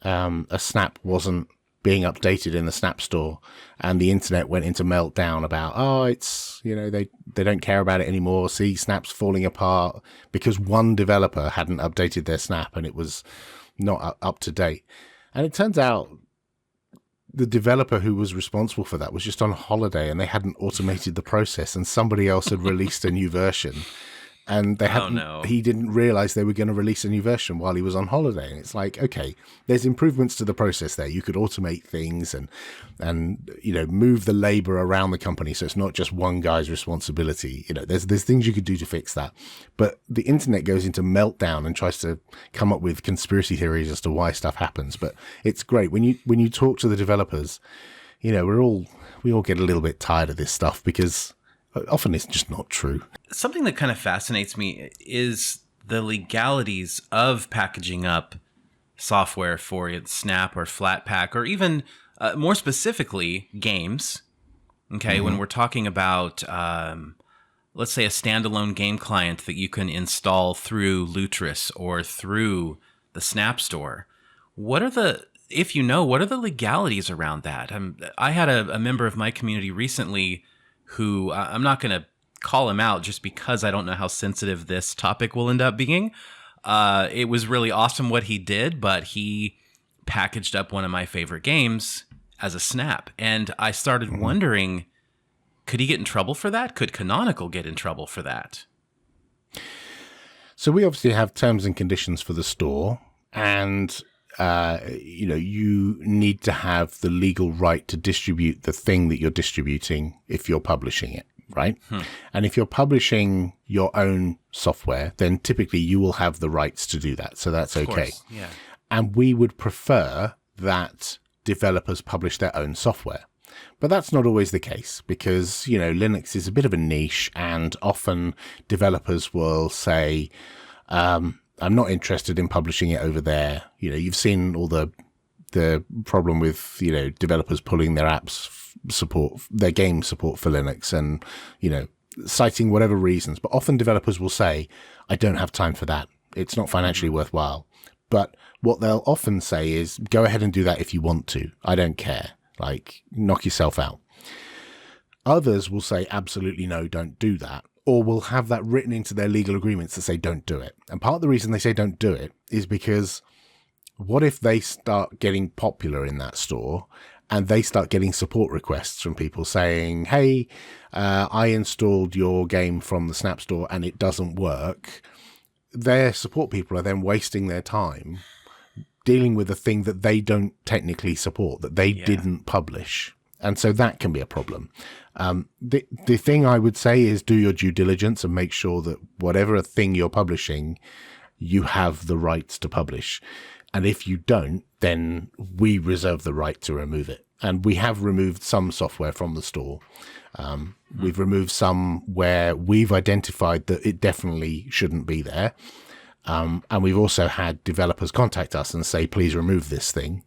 a Snap wasn't being updated in the Snap Store, and the internet went into meltdown about, it's, they don't care about it anymore. See, Snap's falling apart because one developer hadn't updated their Snap and it was not up to date. And it turns out the developer who was responsible for that was just on holiday, and they hadn't automated the process, and somebody else had released a new version. And he didn't realize they were going to release a new version while he was on holiday. And it's like, okay, there's improvements to the process there. You could automate things and move the labor around the company, so it's not just one guy's responsibility. There's things you could do to fix that. But the internet goes into meltdown and tries to come up with conspiracy theories as to why stuff happens. But it's great when you talk to the developers. We all get a little bit tired of this stuff because often it's just not true. Something that kind of fascinates me is the legalities of packaging up software for Snap or Flatpak, or even more specifically, games. Okay, mm-hmm. When we're talking about, let's say, a standalone game client that you can install through Lutris or through the Snap Store, what are the legalities around that? I had a member of my community recently who I'm not going to call him out just because I don't know how sensitive this topic will end up being. It was really awesome what he did, but he packaged up one of my favorite games as a Snap. And I started wondering, could he get in trouble for that? Could Canonical get in trouble for that? So we obviously have terms and conditions for the store, and you need to have the legal right to distribute the thing that you're distributing if you're publishing it, right? And if you're publishing your own software, then typically you will have the rights to do that. So that's okay. Course, yeah. And we would prefer that developers publish their own software. But that's not always the case because, Linux is a bit of a niche, and often developers will say, I'm not interested in publishing it over there. You've seen all the problem with, developers pulling their their game support for Linux and, citing whatever reasons. But often developers will say, I don't have time for that. It's not financially worthwhile. But what they'll often say is, go ahead and do that if you want to. I don't care. Like, knock yourself out. Others will say, absolutely no, don't do that. Or will have that written into their legal agreements that say don't do it. And part of the reason they say don't do it is because what if they start getting popular in that store and they start getting support requests from people saying, hey, I installed your game from the Snap Store and it doesn't work. Their support people are then wasting their time dealing with a thing that they don't technically support, that they didn't publish. And so that can be a problem. The thing I would say is do your due diligence and make sure that whatever thing you're publishing, you have the rights to publish. And if you don't, then we reserve the right to remove it. And we have removed some software from the store. We've removed some where we've identified that it definitely shouldn't be there. And we've also had developers contact us and say, please remove this thing.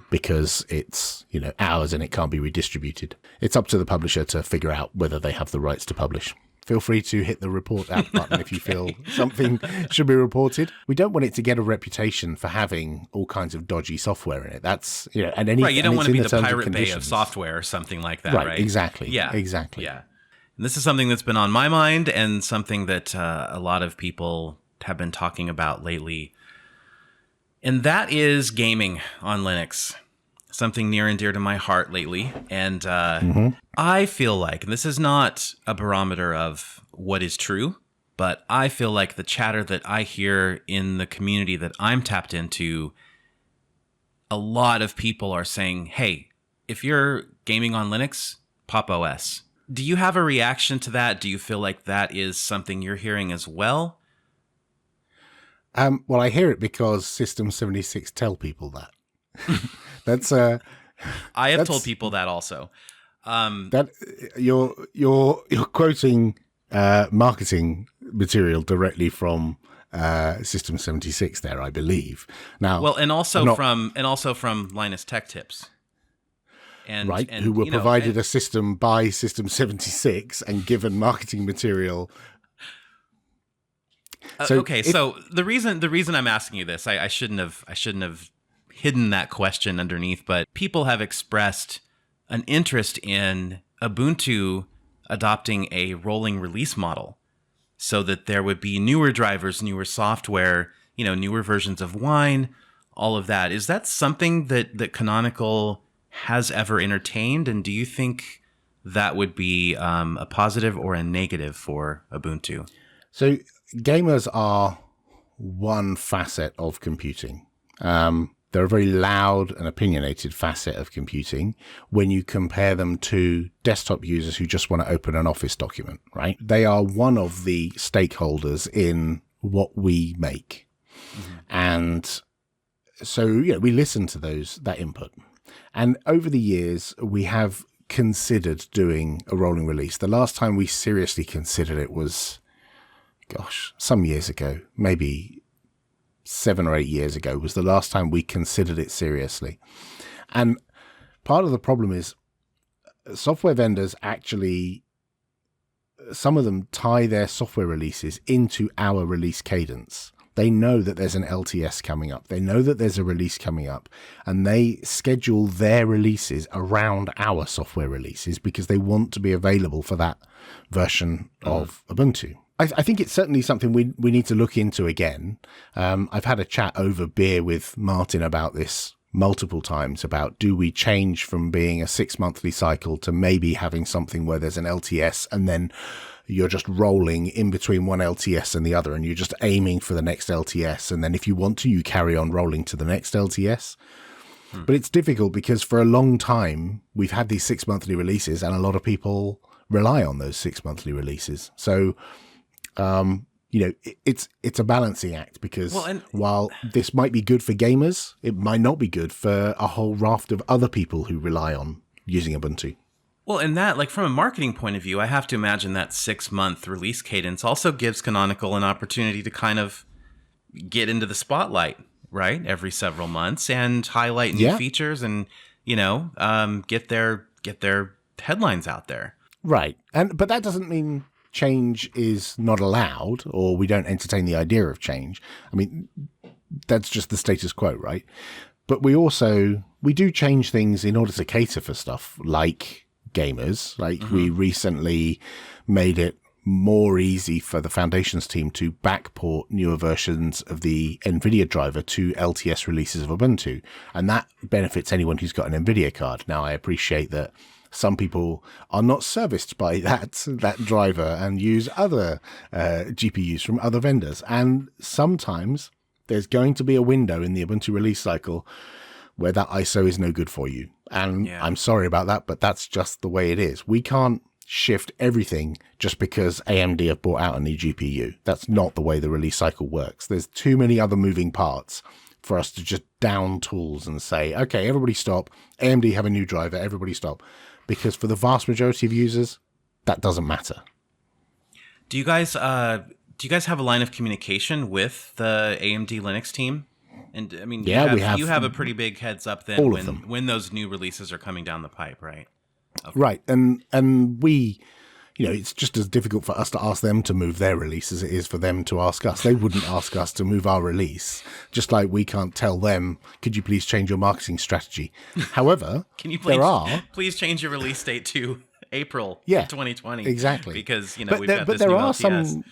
Because it's, ours and it can't be redistributed. It's up to the publisher to figure out whether they have the rights to publish. Feel free to hit the report out button if you feel something should be reported. We don't want it to get a reputation for having all kinds of dodgy software in it. That's, and any, right. You don't want to be the Pirate Bay of software or something like that, right? Exactly. Yeah. Exactly. Yeah. And this is something that's been on my mind and something that a lot of people have been talking about lately. And that is gaming on Linux. Something near and dear to my heart lately. And I feel like, and this is not a barometer of what is true, but I feel like the chatter that I hear in the community that I'm tapped into, a lot of people are saying, hey, if you're gaming on Linux, Pop OS. Do you have a reaction to that? Do you feel like that is something you're hearing as well? Well, I hear it because System 76 tell people that. I have told people that also. That you're quoting marketing material directly from System 76 there, I believe. Now, well, and also from Linus Tech Tips. And who were provided a system by System 76 and given marketing material. So the reason I'm asking you this, I shouldn't have hidden that question underneath, but people have expressed an interest in Ubuntu adopting a rolling release model so that there would be newer drivers, newer software, newer versions of Wine, all of that. Is that something that Canonical has ever entertained? And do you think that would be a positive or a negative for Ubuntu? So gamers are one facet of computing. They're a very loud and opinionated facet of computing when you compare them to desktop users who just want to open an Office document, right? They are one of the stakeholders in what we make. Mm-hmm. And so, we listen to that input. And over the years, we have considered doing a rolling release. The last time we seriously considered it was, some years ago, maybe 7 or 8 years ago was the last time we considered it seriously. And part of the problem is software vendors actually, some of them tie their software releases into our release cadence. They know that there's an LTS coming up. They know that there's a release coming up, and they schedule their releases around our software releases because they want to be available for that version of Ubuntu. I think it's certainly something we need to look into again. I've had a chat over beer with Martin about this multiple times, about do we change from being a 6-monthly cycle to maybe having something where there's an LTS and then you're just rolling in between one LTS and the other, and you're just aiming for the next LTS. And then if you want to, you carry on rolling to the next LTS. But it's difficult because for a long time, we've had these 6-monthly releases and a lot of people rely on those 6-monthly releases. So, it's a balancing act because while this might be good for gamers, it might not be good for a whole raft of other people who rely on using Ubuntu. Well, and that, like, from a marketing point of view, I have to imagine that 6-month release cadence also gives Canonical an opportunity to kind of get into the spotlight, right? Every several months and highlight new features and, get their headlines out there. Right. But that doesn't mean change is not allowed or we don't entertain the idea of change. I mean, that's just the status quo, right? But we do change things in order to cater for stuff like gamers. We recently made it more easy for the Foundations team to backport newer versions of the NVIDIA driver to LTS releases of Ubuntu. And that benefits anyone who's got an NVIDIA card. Now, I appreciate that some people are not serviced by that driver and use other GPUs from other vendors. And sometimes there's going to be a window in the Ubuntu release cycle where that ISO is no good for you. And I'm sorry about that, but that's just the way it is. We can't shift everything just because AMD have brought out a new GPU. That's not the way the release cycle works. There's too many other moving parts for us to just down tools and say, okay, everybody stop. AMD have a new driver, everybody stop. Because for the vast majority of users, that doesn't matter. Do you guys have a line of communication with the AMD Linux team? And I mean, you have a pretty big heads up then when those new releases are coming down the pipe, right? Okay. Right. And we, it's just as difficult for us to ask them to move their release as it is for them to ask us. They wouldn't ask us to move our release, just like we can't tell them, could you please change your marketing strategy? However, can you please change your release date to April Yeah, 2020. exactly. Because, But we've there, got but this there new are LTS.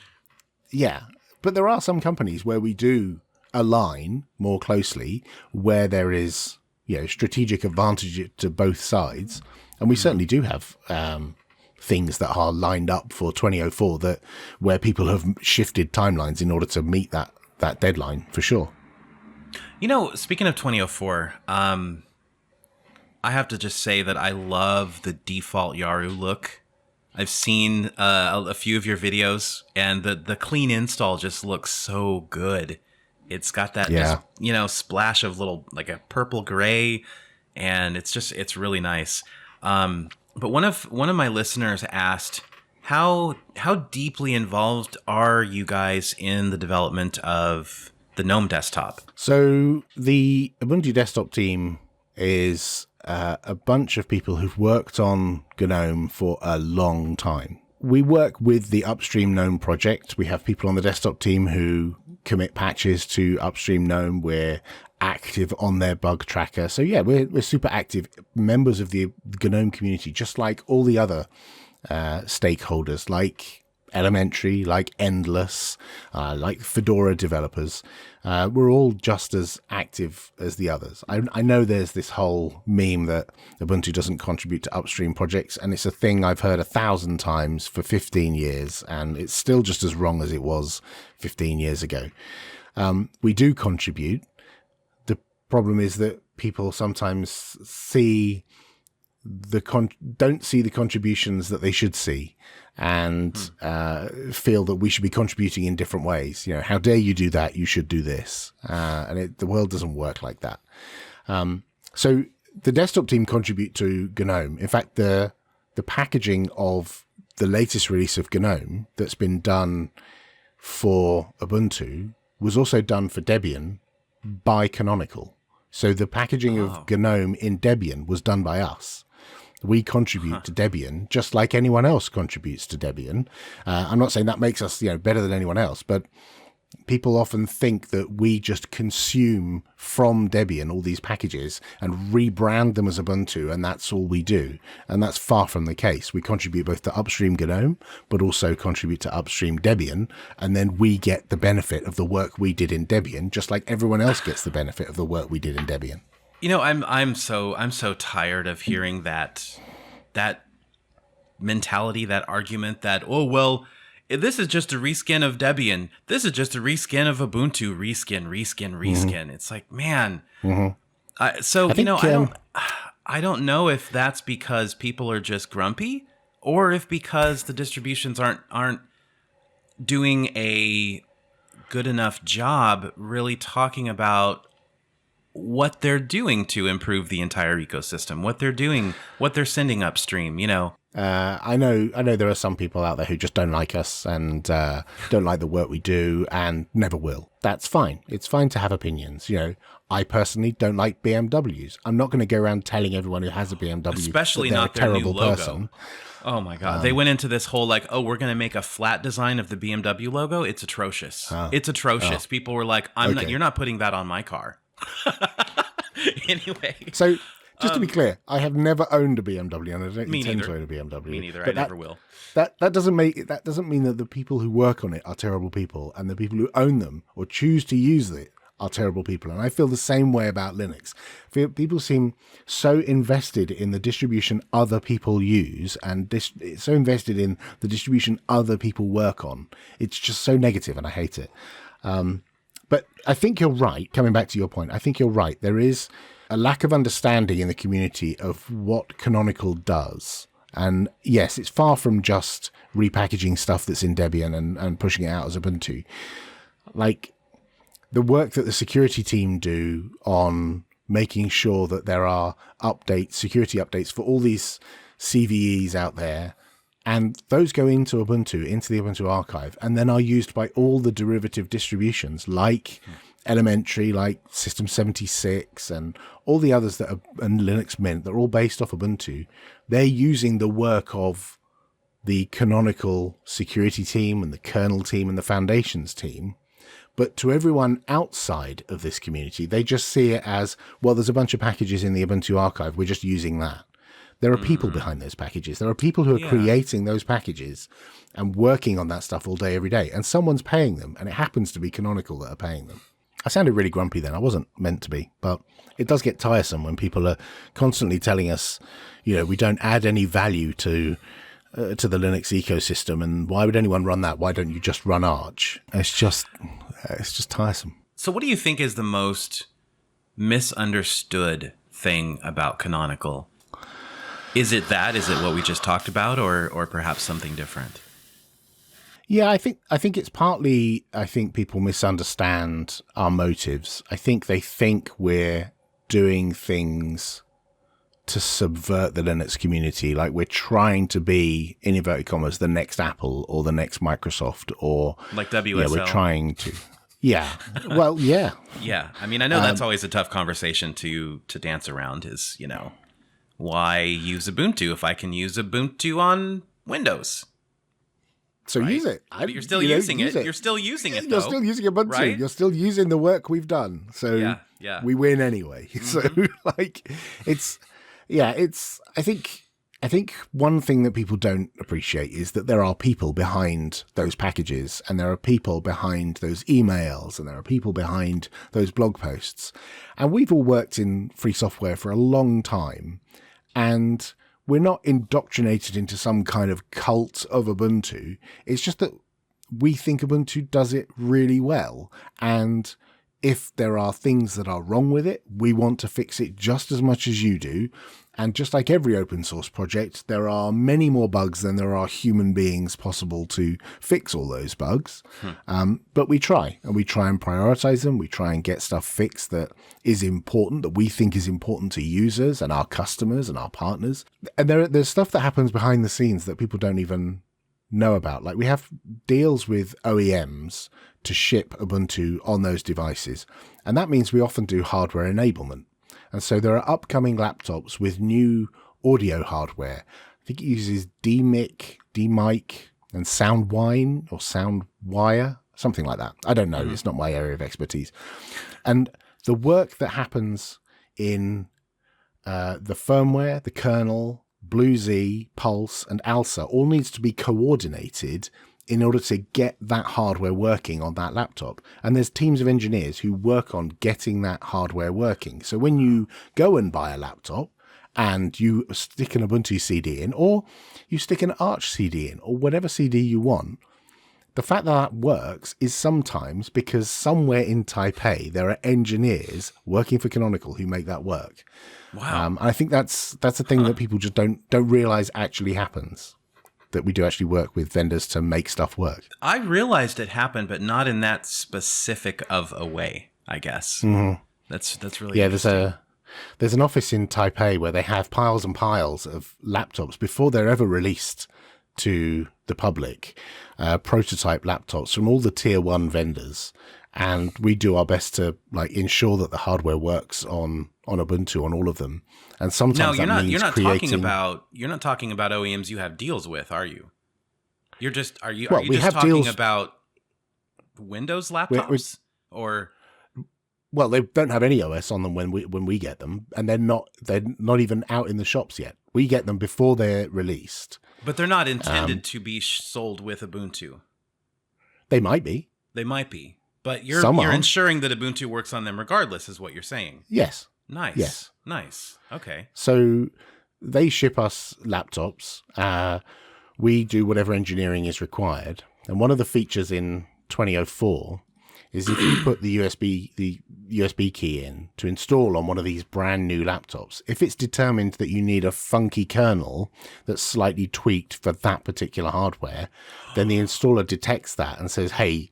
but there are some companies where we do align more closely, where there is, strategic advantage to both sides. And we certainly do have things that are lined up for 2004 where people have shifted timelines in order to meet that deadline, for sure. Speaking of 2004, I have to just say that I love the default Yaru look. I've seen a few of your videos, and the clean install just looks so good. It's got that just, splash of little, like a purple gray, and it's really nice. But one of my listeners asked, how deeply involved are you guys in the development of the GNOME desktop? So the Ubuntu desktop team is a bunch of people who've worked on GNOME for a long time. We work with the upstream GNOME project. We have people on the desktop team who commit patches to upstream GNOME. We're active on their bug tracker. So yeah, we're super active members of the GNOME community, just like all the other stakeholders, like Elementary, like Endless, like Fedora developers. We're all just as active as the others. I know there's this whole meme that Ubuntu doesn't contribute to upstream projects, and it's a thing I've heard 1,000 times for 15 years, and it's still just as wrong as it was 15 years ago. We do contribute. The problem is that people sometimes don't see the contributions that they should see, and feel that we should be contributing in different ways. How dare you do that? You should do this. And the world doesn't work like that. So the desktop team contribute to GNOME. In fact, the packaging of the latest release of GNOME that's been done for Ubuntu was also done for Debian by Canonical. So the packaging of GNOME in Debian was done by us. We contribute to Debian just like anyone else contributes to Debian. I'm not saying that makes us, better than anyone else, but people often think that we just consume from Debian all these packages and rebrand them as Ubuntu, and that's all we do. And that's far from the case. We contribute both to upstream GNOME, but also contribute to upstream Debian, and then we get the benefit of the work we did in Debian, just like everyone else gets the benefit of the work we did in Debian. I'm so tired of hearing that mentality, that argument that, oh well, this is just a reskin of Debian. This is just a reskin of Ubuntu. Reskin. Mm-hmm. It's like, man. Mm-hmm. I don't know if that's because people are just grumpy, or if because the distributions aren't doing a good enough job really talking about what they're doing to improve the entire ecosystem, what they're doing, what they're sending upstream, I know there are some people out there who just don't like us and don't like the work we do and never will. That's fine. It's fine to have opinions. I personally don't like BMWs. I'm not going to go around telling everyone who has a BMW, especially that they're not a their terrible new logo. Person. Oh my God. They went into this whole we're going to make a flat design of the BMW logo. It's atrocious. It's atrocious. People were like, you're not putting that on my car. Anyway. So just to be clear, I have never owned a BMW, and I don't intend to own a BMW. Me neither. I never will. That doesn't mean that the people who work on it are terrible people, and the people who own them or choose to use it are terrible people. And I feel the same way about Linux. People seem so invested in the distribution other people use, and so invested in the distribution other people work on. It's just so negative, and I hate it. But I think you're right. Coming back to your point, I think you're right. There is a lack of understanding in the community of what Canonical does. And yes, it's far from just repackaging stuff that's in Debian and pushing it out as Ubuntu. Like the work that the security team do on making sure that there are security updates for all these CVEs out there, and those go into Ubuntu, into the Ubuntu archive, and then are used by all the derivative distributions like Elementary, like System 76, and all the others and Linux Mint, they're all based off Ubuntu. They're using the work of the Canonical security team and the kernel team and the foundations team. But to everyone outside of this community, they just see it as, well, there's a bunch of packages in the Ubuntu archive. We're just using that. There are people behind those packages. There are people who are creating those packages and working on that stuff all day, every day. And someone's paying them, and it happens to be Canonical that are paying them. I sounded really grumpy then. I wasn't meant to be, but it does get tiresome when people are constantly telling us, we don't add any value to the Linux ecosystem, and why would anyone run that? Why don't you just run Arch? It's just tiresome. So what do you think is the most misunderstood thing about Canonical? Is it that? Is it what we just talked about, or perhaps something different? Yeah, I think it's partly, people misunderstand our motives. I think they think we're doing things to subvert the Linux community, like we're trying to be, in inverted commas, the next Apple or the next Microsoft, or like WSL. Yeah, we're trying to. Yeah. Well, yeah. Yeah. I mean, I know that's always a tough conversation to dance around. Is why use Ubuntu if I can use Ubuntu on Windows? So use it. But you're still using it. You're still using it, though. You're still using Ubuntu. Right? You're still using the work we've done. So we win anyway. So I think one thing that people don't appreciate is that there are people behind those packages, and there are people behind those emails, and there are people behind those blog posts. And we've all worked in free software for a long time, and we're not indoctrinated into some kind of cult of Ubuntu. It's just that we think Ubuntu does it really well. And if there are things that are wrong with it, we want to fix it just as much as you do. And just like every open source project, there are many more bugs than there are human beings possible to fix all those bugs. But we try, and we try and prioritize them. We try and get stuff fixed that is important, that we think is important to users and our customers and our partners. And there's stuff that happens behind the scenes that people don't even know about. Like we have deals with OEMs to ship Ubuntu on those devices. And that means we often do hardware enablement. And so there are upcoming laptops with new audio hardware. I think it uses DMIC, and Soundwine or Soundwire, something like that. I don't know. It's not my area of expertise. And the work that happens in the firmware, the kernel, BlueZ, Pulse, and ALSA all needs to be coordinated in order to get that hardware working on that laptop. And there's teams of engineers who work on getting that hardware working. So when you go and buy a laptop and you stick an Ubuntu CD in, or you stick an Arch CD in, or whatever CD you want, the fact that that works is sometimes because somewhere in Taipei there are engineers working for Canonical who make that work. Wow. I think that's a thing that people just don't realize actually happens. That we do actually work with vendors to make stuff work. I realized it happened, but not in that specific of a way, I guess. That's really interesting. There's an office in Taipei where they have piles and piles of laptops before they're ever released to the public, prototype laptops from all the tier 1 vendors. And we do our best to ensure that the hardware works on Ubuntu on all of them. And sometimes you're not talking about OEMs you have deals with, are you? You're just talking about Windows laptops or? Well, they don't have any OS on them when we get them, and they're not even out in the shops yet. We get them before they're released. But they're not intended to be sold with Ubuntu. They might be. But you're ensuring that Ubuntu works on them regardless, is what you're saying. Yes. Nice. Yes. Nice. Okay. So they ship us laptops. We do whatever engineering is required. And one of the features in 2004 is if you put the USB key in to install on one of these brand new laptops, if it's determined that you need a funky kernel that's slightly tweaked for that particular hardware, then the installer detects that and says, hey,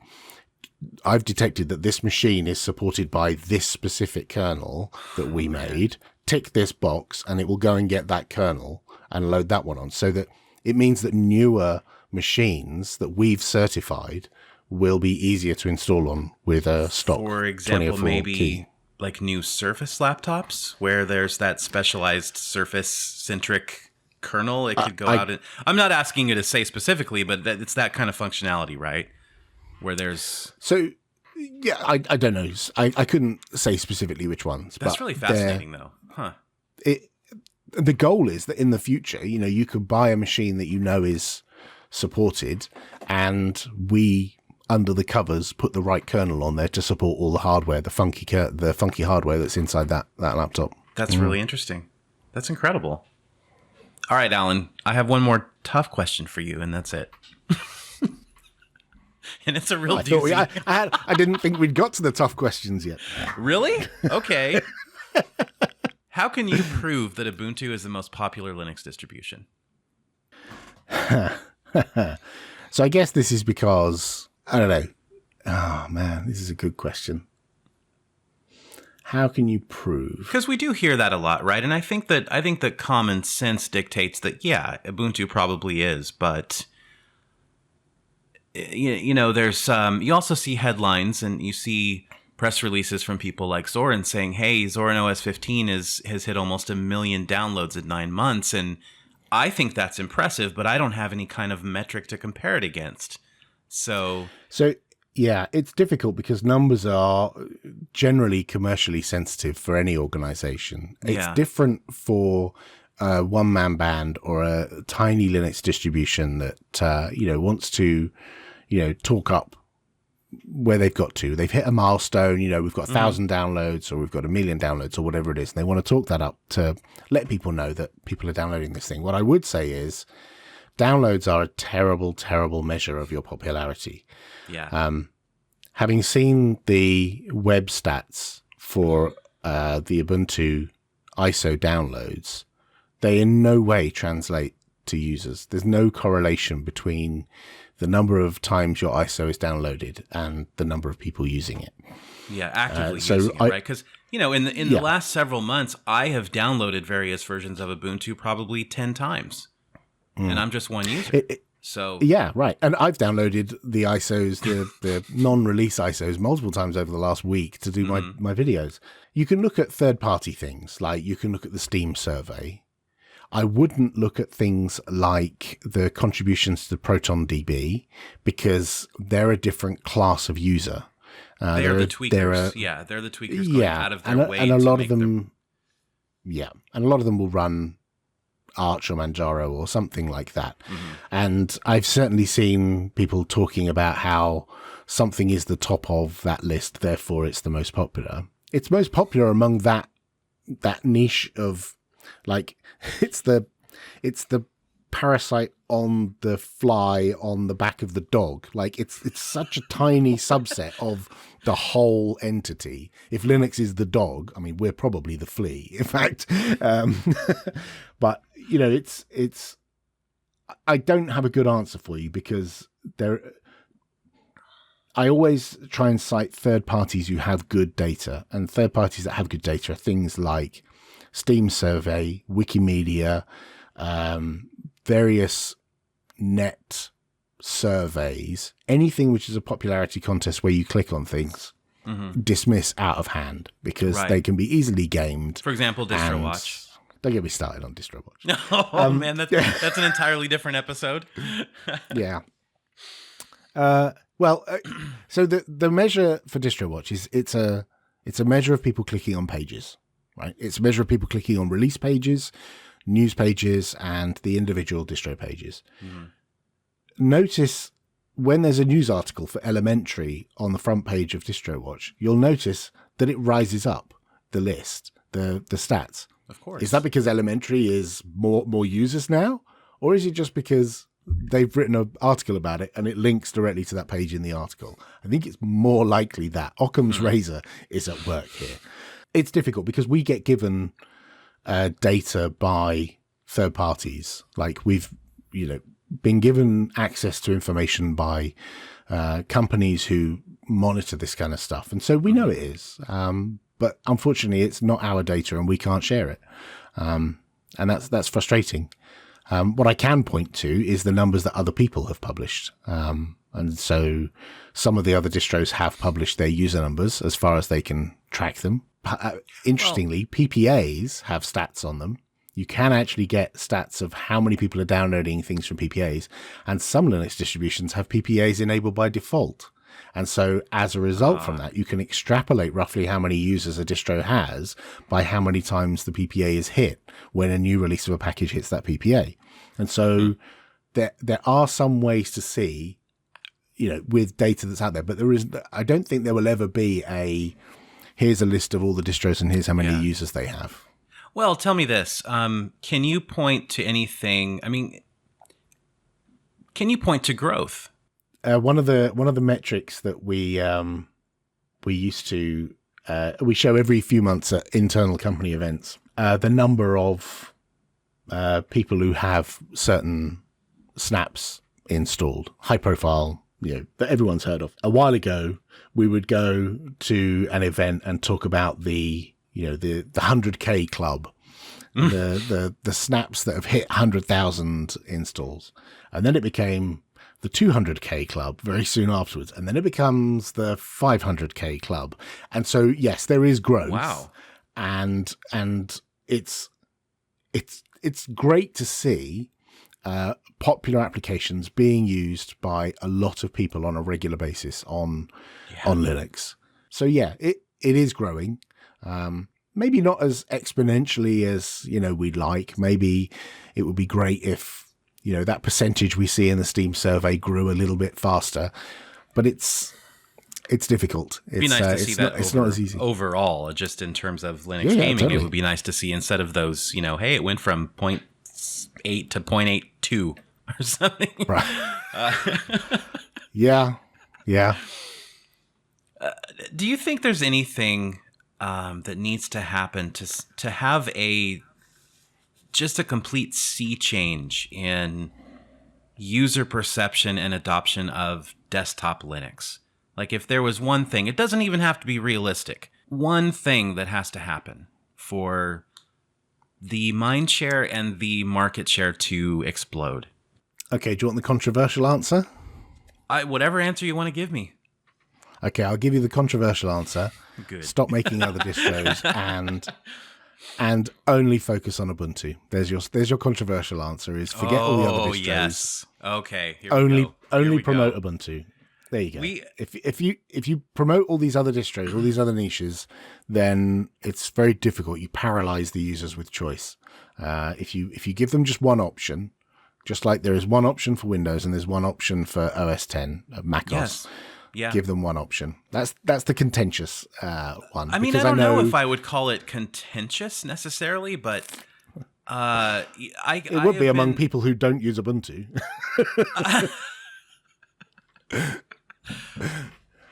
I've detected that this machine is supported by this specific kernel that we made. Tick this box and it will go and get that kernel and load that one on. So that it means that newer machines that we've certified will be easier to install on with a stock. For example, maybe key. Like new Surface laptops where there's that specialized Surface-centric kernel. It could go out and... I'm not asking you to say specifically, but it's that kind of functionality, right? Where there's... So, yeah, I don't know. I couldn't say specifically which ones. That's really fascinating, though. Huh. the goal is that in the future, you could buy a machine that is supported, and we, under the covers, put the right kernel on there to support all the hardware, the funky hardware that's inside that laptop. That's really interesting. That's incredible. All right, Alan, I have one more tough question for you, and that's it. And it's a real doozy. I didn't think we'd got to the tough questions yet. Really? Okay. How can you prove that Ubuntu is the most popular Linux distribution? So I guess this is because, I don't know. Oh, man, this is a good question. How can you prove? Because we do hear that a lot, right? And I think that common sense dictates that, yeah, Ubuntu probably is, but there's you also see headlines and you see press releases from people like Zoran saying, "Hey, Zoran OS 15 has hit almost 1 million downloads in 9 months," and I think that's impressive, but I don't have any kind of metric to compare it against. So. Yeah, it's difficult because numbers are generally commercially sensitive for any organization. It's different for a one-man band or a tiny Linux distribution that, wants to, talk up where they've got to. They've hit a milestone, we've got 1,000 downloads or we've got 1 million downloads or whatever it is. And they want to talk that up to let people know that people are downloading this thing. What I would say is downloads are a terrible, terrible measure of your popularity. Yeah. Having seen the web stats for the Ubuntu ISO downloads, they in no way translate to users. There's no correlation between the number of times your ISO is downloaded and the number of people using it. Yeah, actively using it, right? Because, in the last several months, I have downloaded various versions of Ubuntu probably 10 times. And I'm just one user. So yeah, right. And I've downloaded the ISOs, the non-release ISOs multiple times over the last week to do my videos. You can look at third-party things, like you can look at the Steam survey. I wouldn't look at things like the contributions to ProtonDB because they're a different class of user. They're the tweakers. They're the tweakers going out of their way and a to lot make of them. Yeah, and a lot of them will run Arch or Manjaro or something like that. And I've certainly seen people talking about how something is the top of that list, therefore it's the most popular. It's most popular among that niche of, like, it's the parasite on the fly on the back of the dog. Like, it's such a tiny subset of the whole entity. If Linux is the dog, I mean, we're probably the flea, in fact. But it's. I don't have a good answer for you because I always try and cite third parties who have good data, and third parties that have good data are things like Steam Survey, Wikimedia, various net surveys, anything which is a popularity contest where you click on things, dismiss out of hand because they can be easily gamed. For example, DistroWatch. Don't get me started on DistroWatch. Oh man, that's an entirely different episode. Yeah. So the measure for DistroWatch is it's a measure of people clicking on pages, right? It's a measure of people clicking on release pages, news pages, and the individual distro pages. Notice when there's a news article for Elementary on the front page of DistroWatch, you'll notice that it rises up the list, the stats. Of course. Is that because Elementary is more users now? Or is it just because they've written an article about it and it links directly to that page in the article? I think it's more likely that Occam's razor is at work here. It's difficult because we get given data by third parties. Like we've, been given access to information by companies who monitor this kind of stuff. And so we know it is. But unfortunately, it's not our data and we can't share it. And that's frustrating. What I can point to is the numbers that other people have published. And so some of the other distros have published their user numbers as far as they can track them. Interestingly, PPAs have stats on them. You can actually get stats of how many people are downloading things from PPAs. And some Linux distributions have PPAs enabled by default. And so as a result from that, you can extrapolate roughly how many users a distro has by how many times the PPA is hit when a new release of a package hits that PPA. And so there are some ways to see, with data that's out there, but I don't think there will ever be here's a list of all the distros and here's how many users they have. Well, tell me this. Can you point to anything? I mean, can you point to growth? One of the metrics that we used to we show every few months at internal company events, the number of people who have certain snaps installed, high profile, that everyone's heard of. A while ago, we would go to an event and talk about the 100K club, the snaps that have hit 100,000 installs, and then it became the 200K club very soon afterwards, and then it becomes the 500K club. And so, yes, there is growth. Wow. And it's great to see popular applications being used by a lot of people on a regular basis on Linux. So yeah, it is growing. Maybe not as exponentially as, we'd like. Maybe it would be great if, that percentage we see in the Steam survey grew a little bit faster, but it's difficult. It'd be nice to see that. It's not as easy. Overall, just in terms of Linux gaming, totally. It would be nice to see instead of those, hey, it went from 0.8 to 0.82 or something. Right. Yeah. Do you think there's anything that needs to happen to have just a complete sea change in user perception and adoption of desktop Linux? Like if there was one thing, it doesn't even have to be realistic, one thing that has to happen for the mind share and the market share to explode. Okay, do you want the controversial answer? Whatever answer you want to give me. Okay, I'll give you the controversial answer. Good. Stop making other distros and only focus on Ubuntu. There's your controversial answer is forget all the other distros. Oh, yes. Okay. Only promote Ubuntu. There you go. If you promote all these other distros, all these other niches, then it's very difficult. You paralyze the users with choice. If you give them just one option, just like there is one option for Windows and there's one option for OS 10, Mac OS. Yeah. Give them one option. That's the contentious one. I mean, I don't know if I would call it contentious necessarily, but it would be among people who don't use Ubuntu.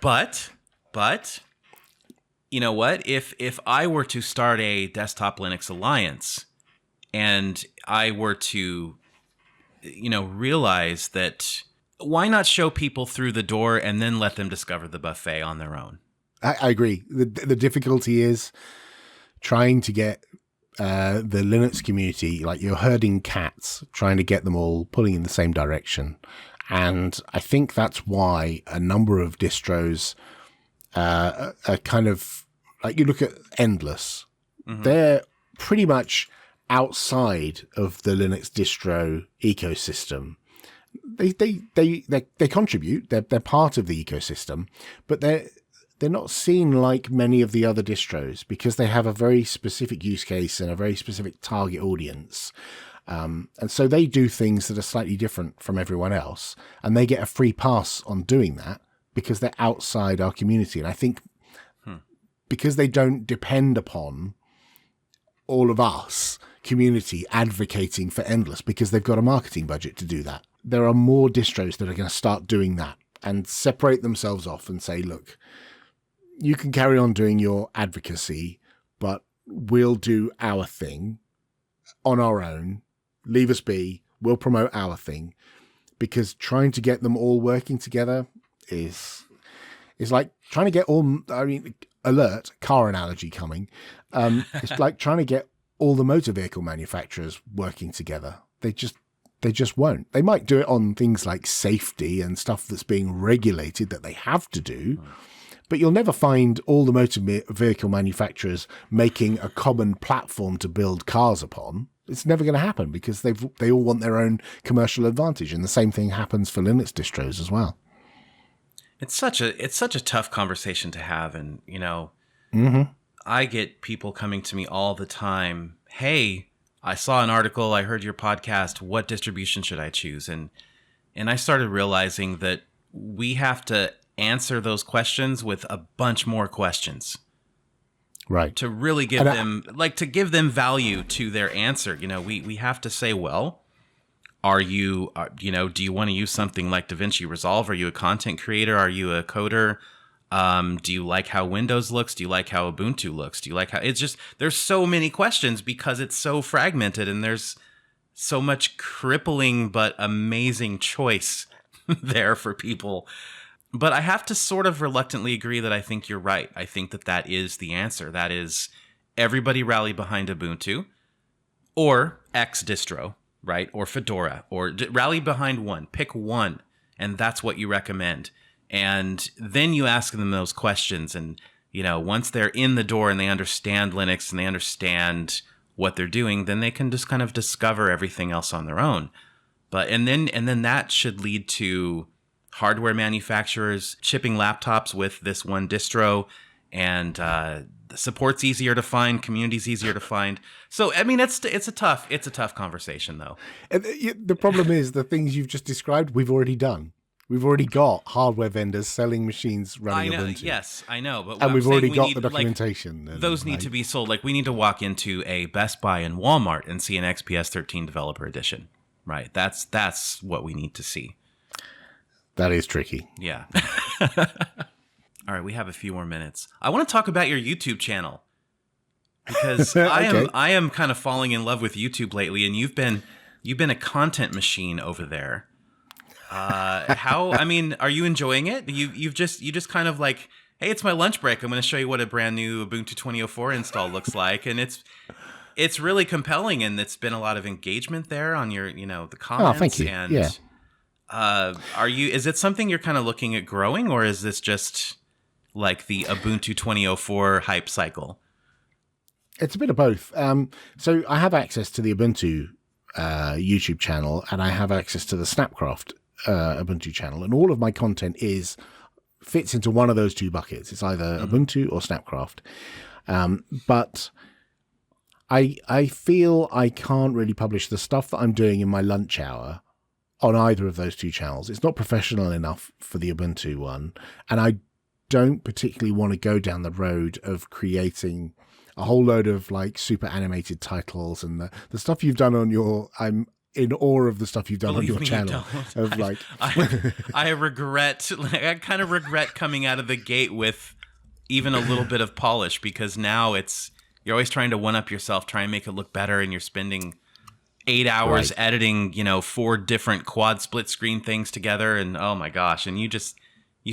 But you know what? If I were to start a desktop Linux alliance and I were to realize that, why not show people through the door and then let them discover the buffet on their own? I agree. The difficulty is trying to get the Linux community, like you're herding cats, trying to get them all pulling in the same direction. And I think that's why a number of distros are kind of, like you look at Endless, they're pretty much outside of the Linux distro ecosystem. They contribute. They're part of the ecosystem, but they're not seen like many of the other distros because they have a very specific use case and a very specific target audience. And so they do things that are slightly different from everyone else, and they get a free pass on doing that because they're outside our community. And I think because they don't depend upon all of us community advocating for Endless because they've got a marketing budget to do that. There are more distros that are going to start doing that and separate themselves off and say, look, you can carry on doing your advocacy, but we'll do our thing on our own. Leave us be. We'll promote our thing, because trying to get them all working together is like trying to get all, alert, car analogy coming. It's like trying to get all the motor vehicle manufacturers working together. They just won't. They might do it on things like safety and stuff that's being regulated that they have to do, but you'll never find all the motor vehicle manufacturers making a common platform to build cars upon. It's never going to happen because they all want their own commercial advantage, and the same thing happens for Linux distros as well. It's such a tough conversation to have, and Mm-hmm. I get people coming to me all the time. Hey, I saw an article. I heard your podcast. What distribution should I choose? And I started realizing that we have to answer those questions with a bunch more questions. Right. To really give them, to give them value to their answer. We have to say, well, do you want to use something like DaVinci Resolve? Are you a content creator? Are you a coder? Do you like how Windows looks? Do you like how Ubuntu looks? Do you like how it's just, there's so many questions because it's so fragmented and there's so much crippling but amazing choice there for people. But I have to sort of reluctantly agree that I think you're right. I think that is the answer. That is, everybody rally behind Ubuntu or X distro, right? Or Fedora, or rally behind one. Pick one, and that's what you recommend. And then you ask them those questions, and once they're in the door and they understand Linux and they understand what they're doing, then they can just kind of discover everything else on their own. And then that should lead to hardware manufacturers shipping laptops with this one distro, and the support's easier to find, community's easier to find. So I mean, it's a tough conversation though. And the problem is the things you've just described, we've already done. We've already got hardware vendors selling machines running Ubuntu. Yes, I know. But and we've already got the documentation. Those need to be sold. Like, we need to walk into a Best Buy and Walmart and see an XPS 13 Developer Edition. Right? That's what we need to see. That is tricky. Yeah. All right, we have a few more minutes. I want to talk about your YouTube channel because Okay. I am kind of falling in love with YouTube lately, and you've been a content machine over there. I mean, are you enjoying it? You just kind of like, hey, it's my lunch break. I'm going to show you what a brand new Ubuntu 2004 install looks like, and it's really compelling, and it's been a lot of engagement there on your the comments. Oh, thank you. And yeah. Is it something you're kind of looking at growing, or is this just like the Ubuntu 2004 hype cycle? It's a bit of both. So I have access to the Ubuntu YouTube channel, and I have access to the Snapcraft Ubuntu channel, and all of my content fits into one of those two buckets. It's either Ubuntu or Snapcraft. But I feel I can't really publish the stuff that I'm doing in my lunch hour on either of those two channels. It's not professional enough for the Ubuntu one, and I don't particularly want to go down the road of creating a whole load of like super animated titles and the stuff you've done on your. I'm in awe of the stuff you've done Believe on your channel. Of like, I regret. I kind of regret coming out of the gate with even a little bit of polish, because now you're always trying to one up yourself, try and make it look better, and you're spending 8 hours editing, 4 different quad split screen things together, and oh my gosh, and you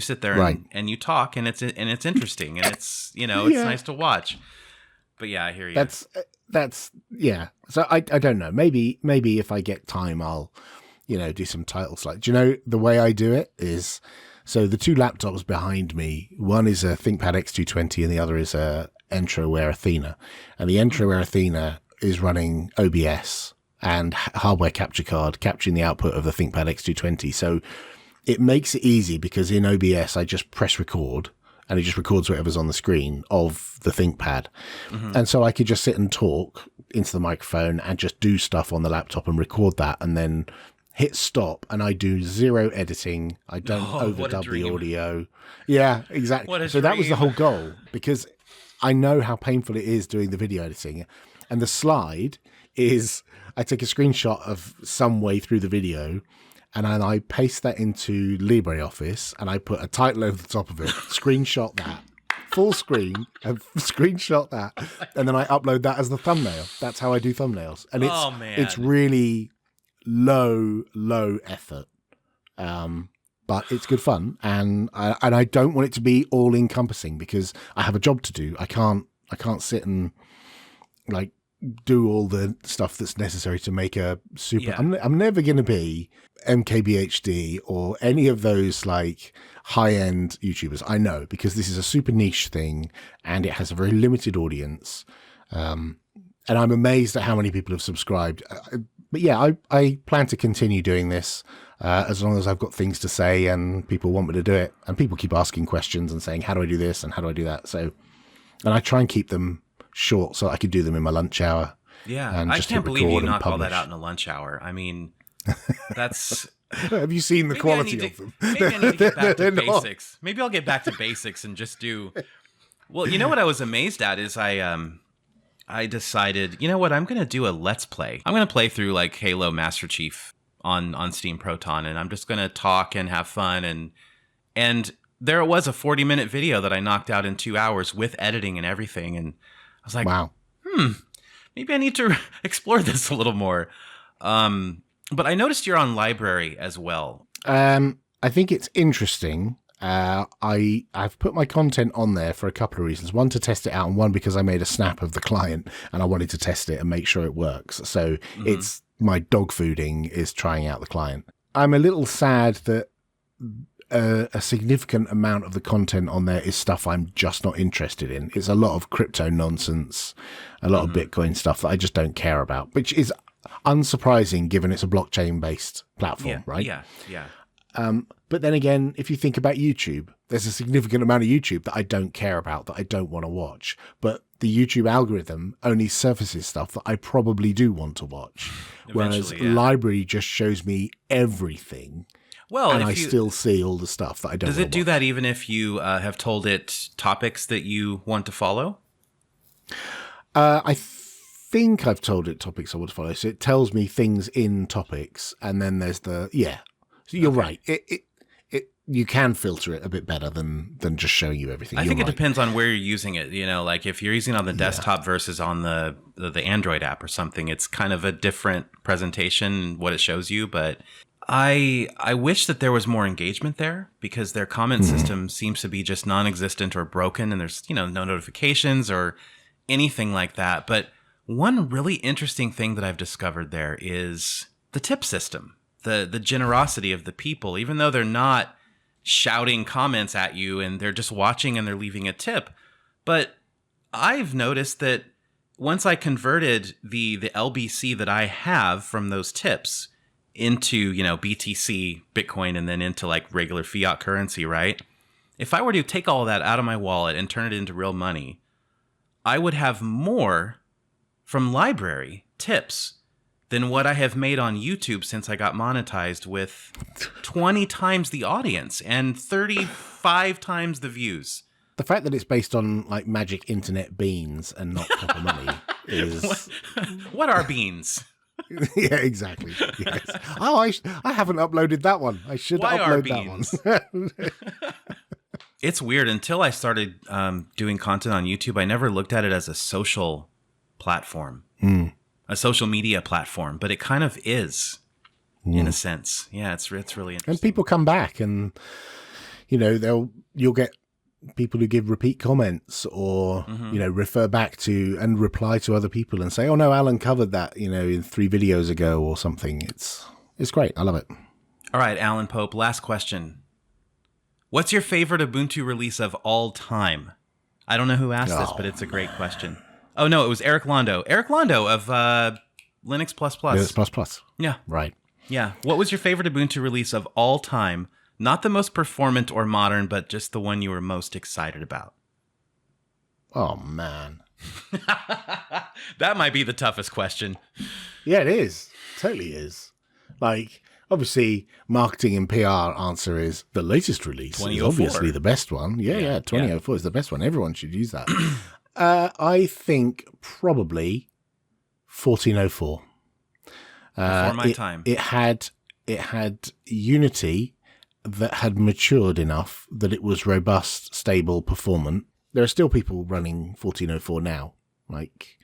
sit there and you talk, and it's interesting, and it's it's nice to watch. But yeah, I hear you. That's yeah. So I don't know. Maybe if I get time, I'll do some titles. Like, do you know the way I do it is? So the two laptops behind me, one is a ThinkPad X220 and the other is a Entroware Athena. And the Entroware Athena is running OBS and hardware capture card, capturing the output of the ThinkPad X220. So it makes it easy because in OBS, I just press record and it just records whatever's on the screen of the ThinkPad. Mm-hmm. And so I could just sit and talk into the microphone and just do stuff on the laptop and record that and then hit stop, and I do zero editing. I don't overdub the audio. Yeah, exactly. So that was the whole goal, because I know how painful it is doing the video editing. And the slide is, I take a screenshot of some way through the video, and then I paste that into LibreOffice, and I put a title over the top of it, screenshot that, full screen, and screenshot that, and then I upload that as the thumbnail. That's how I do thumbnails. And it's really low effort, but it's good fun, and I don't want it to be all encompassing because I have a job to do. I can't sit and like do all the stuff that's necessary to make a super. Yeah. I'm never going to be MKBHD or any of those like high end YouTubers. I know, because this is a super niche thing and it has a very limited audience. And I'm amazed at how many people have subscribed. But yeah, I plan to continue doing this. as long as I've got things to say and people want me to do it. And people keep asking questions and saying, how do I do this and how do I do that? So, and I try and keep them short so I could do them in my lunch hour. Yeah, and I just can't believe you record and knock all that publish. out in a lunch hour. I mean, that's... Have you seen the quality of them? Maybe I need to get back to They're not. basics. Maybe I'll get back to basics and just do... Well, you know what I was amazed at is I decided, you know what, I'm going to do a Let's Play. I'm going to play through like Halo Master Chief on Steam Proton, and I'm just going to talk and have fun. And there it was, a 40-minute video that I knocked out in 2 hours with editing and everything. And I was like, Wow. Maybe I need to explore this a little more. But I noticed you're on Library as well. I think it's interesting. I've put my content on there for a couple of reasons. One, to test it out, and one, because I made a snap of the client and I wanted to test it and make sure it works. So it's my dog fooding is trying out the client. I'm a little sad that a significant amount of the content on there is stuff I'm just not interested in. It's a lot of crypto nonsense, a lot of Bitcoin stuff that I just don't care about, which is unsurprising given it's a blockchain-based platform, right? Yeah. But then again, if you think about YouTube, there's a significant amount of YouTube that I don't care about, that I don't want to watch. But the YouTube algorithm only surfaces stuff that I probably do want to watch. Whereas Library just shows me everything. Well, and I still see all the stuff that I don't want to watch. Does it do that even if you have told it topics that you want to follow? I think I've told it topics I want to follow. So it tells me things in topics. And then there's So you're right. You can filter it a bit better than just showing you everything. I think it depends on where you're using it. You know, like if you're using it on the desktop versus on the Android app or something, it's kind of a different presentation, what it shows you. But I wish that there was more engagement there, because their comment system seems to be just non-existent or broken, and there's, no notifications or anything like that. But one really interesting thing that I've discovered there is the tip system. The generosity of the people, even though they're not shouting comments at you and they're just watching and they're leaving a tip. But I've noticed that once I converted the LBC that I have from those tips into, BTC, Bitcoin, and then into like regular fiat currency, right? If I were to take all of that out of my wallet and turn it into real money, I would have more from Library tips than what I have made on YouTube since I got monetized, with 20 times the audience and 35 times the views. The fact that it's based on like magic internet beans and not proper money is... What are beans? Yeah, exactly. Yes. Oh, I haven't uploaded that one. I should upload that one. It's weird. Until I started doing content on YouTube, I never looked at it as a social platform. A social media platform, but it kind of is in a sense. Yeah, it's really interesting. And people come back, and you'll get people who give repeat comments or refer back to and reply to other people and say, "Oh no, Alan covered that in 3 videos ago" or something. It's great. I love it. All right, Alan Pope. Last question. What's your favorite Ubuntu release of all time? I don't know who asked this, but it's a great question. Oh, no, it was Eric Londo. Eric Londo of Linux++. Linux++. Yeah. Right. Yeah. What was your favorite Ubuntu release of all time? Not the most performant or modern, but just the one you were most excited about. Oh, man. That might be the toughest question. Yeah, it is. Totally is. Like, obviously, marketing and PR answer is the latest release is obviously the best one. Yeah, 2004 is the best one. Everyone should use that. I think probably 1404. Before my time. It had Unity that had matured enough that it was robust, stable, performant. There are still people running 1404 now. Like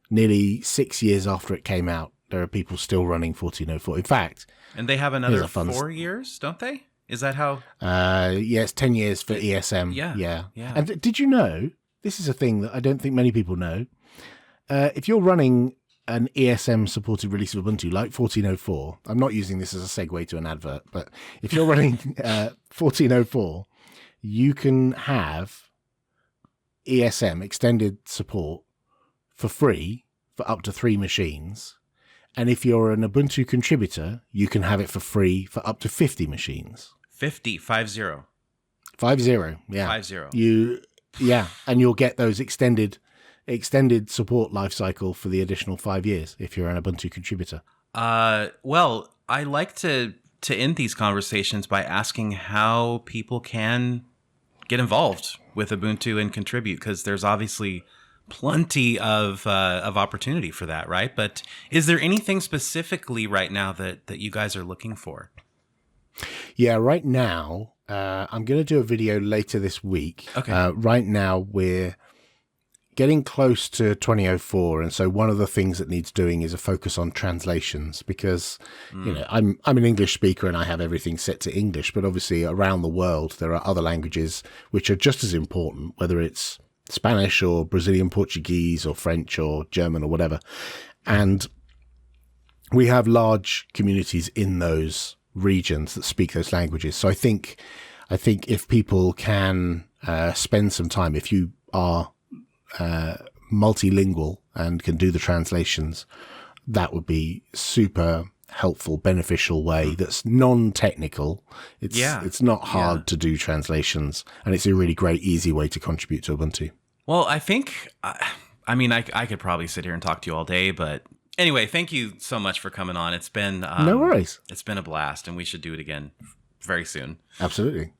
nearly 6 years after it came out, there are people still running 1404. In fact, and they have another 4 years, don't they? Is that how? Yes, 10 years for ESM. Yeah. And did you know? This is a thing that I don't think many people know. If you're running an ESM-supported release of Ubuntu like 1404, I'm not using this as a segue to an advert, but if you're running 1404, you can have ESM, extended support, for free for up to 3 machines, And if you're an Ubuntu contributor, you can have it for free for up to 50 machines. 50. Yeah. 50. And you'll get those extended support lifecycle for the additional 5 years if you're an Ubuntu contributor. Well, I like to end these conversations by asking how people can get involved with Ubuntu and contribute, because there's obviously plenty of opportunity for that, right? But is there anything specifically right now that you guys are looking for? Yeah, right now, I'm going to do a video later this week. Okay. Right now, we're getting close to 2004, and so one of the things that needs doing is a focus on translations, because you know, I'm an English speaker and I have everything set to English, but obviously around the world there are other languages which are just as important, whether it's Spanish or Brazilian Portuguese or French or German or whatever. And we have large communities in those regions that speak those languages. So I think if people can spend some time, if you are multilingual and can do the translations, that would be super helpful, beneficial way that's non-technical. It's not hard to do translations, and it's a really great, easy way to contribute to Ubuntu. Well, I think, I mean, I could probably sit here and talk to you all day, but anyway, thank you so much for coming on. It's been no worries. It's been a blast, and we should do it again very soon. Absolutely.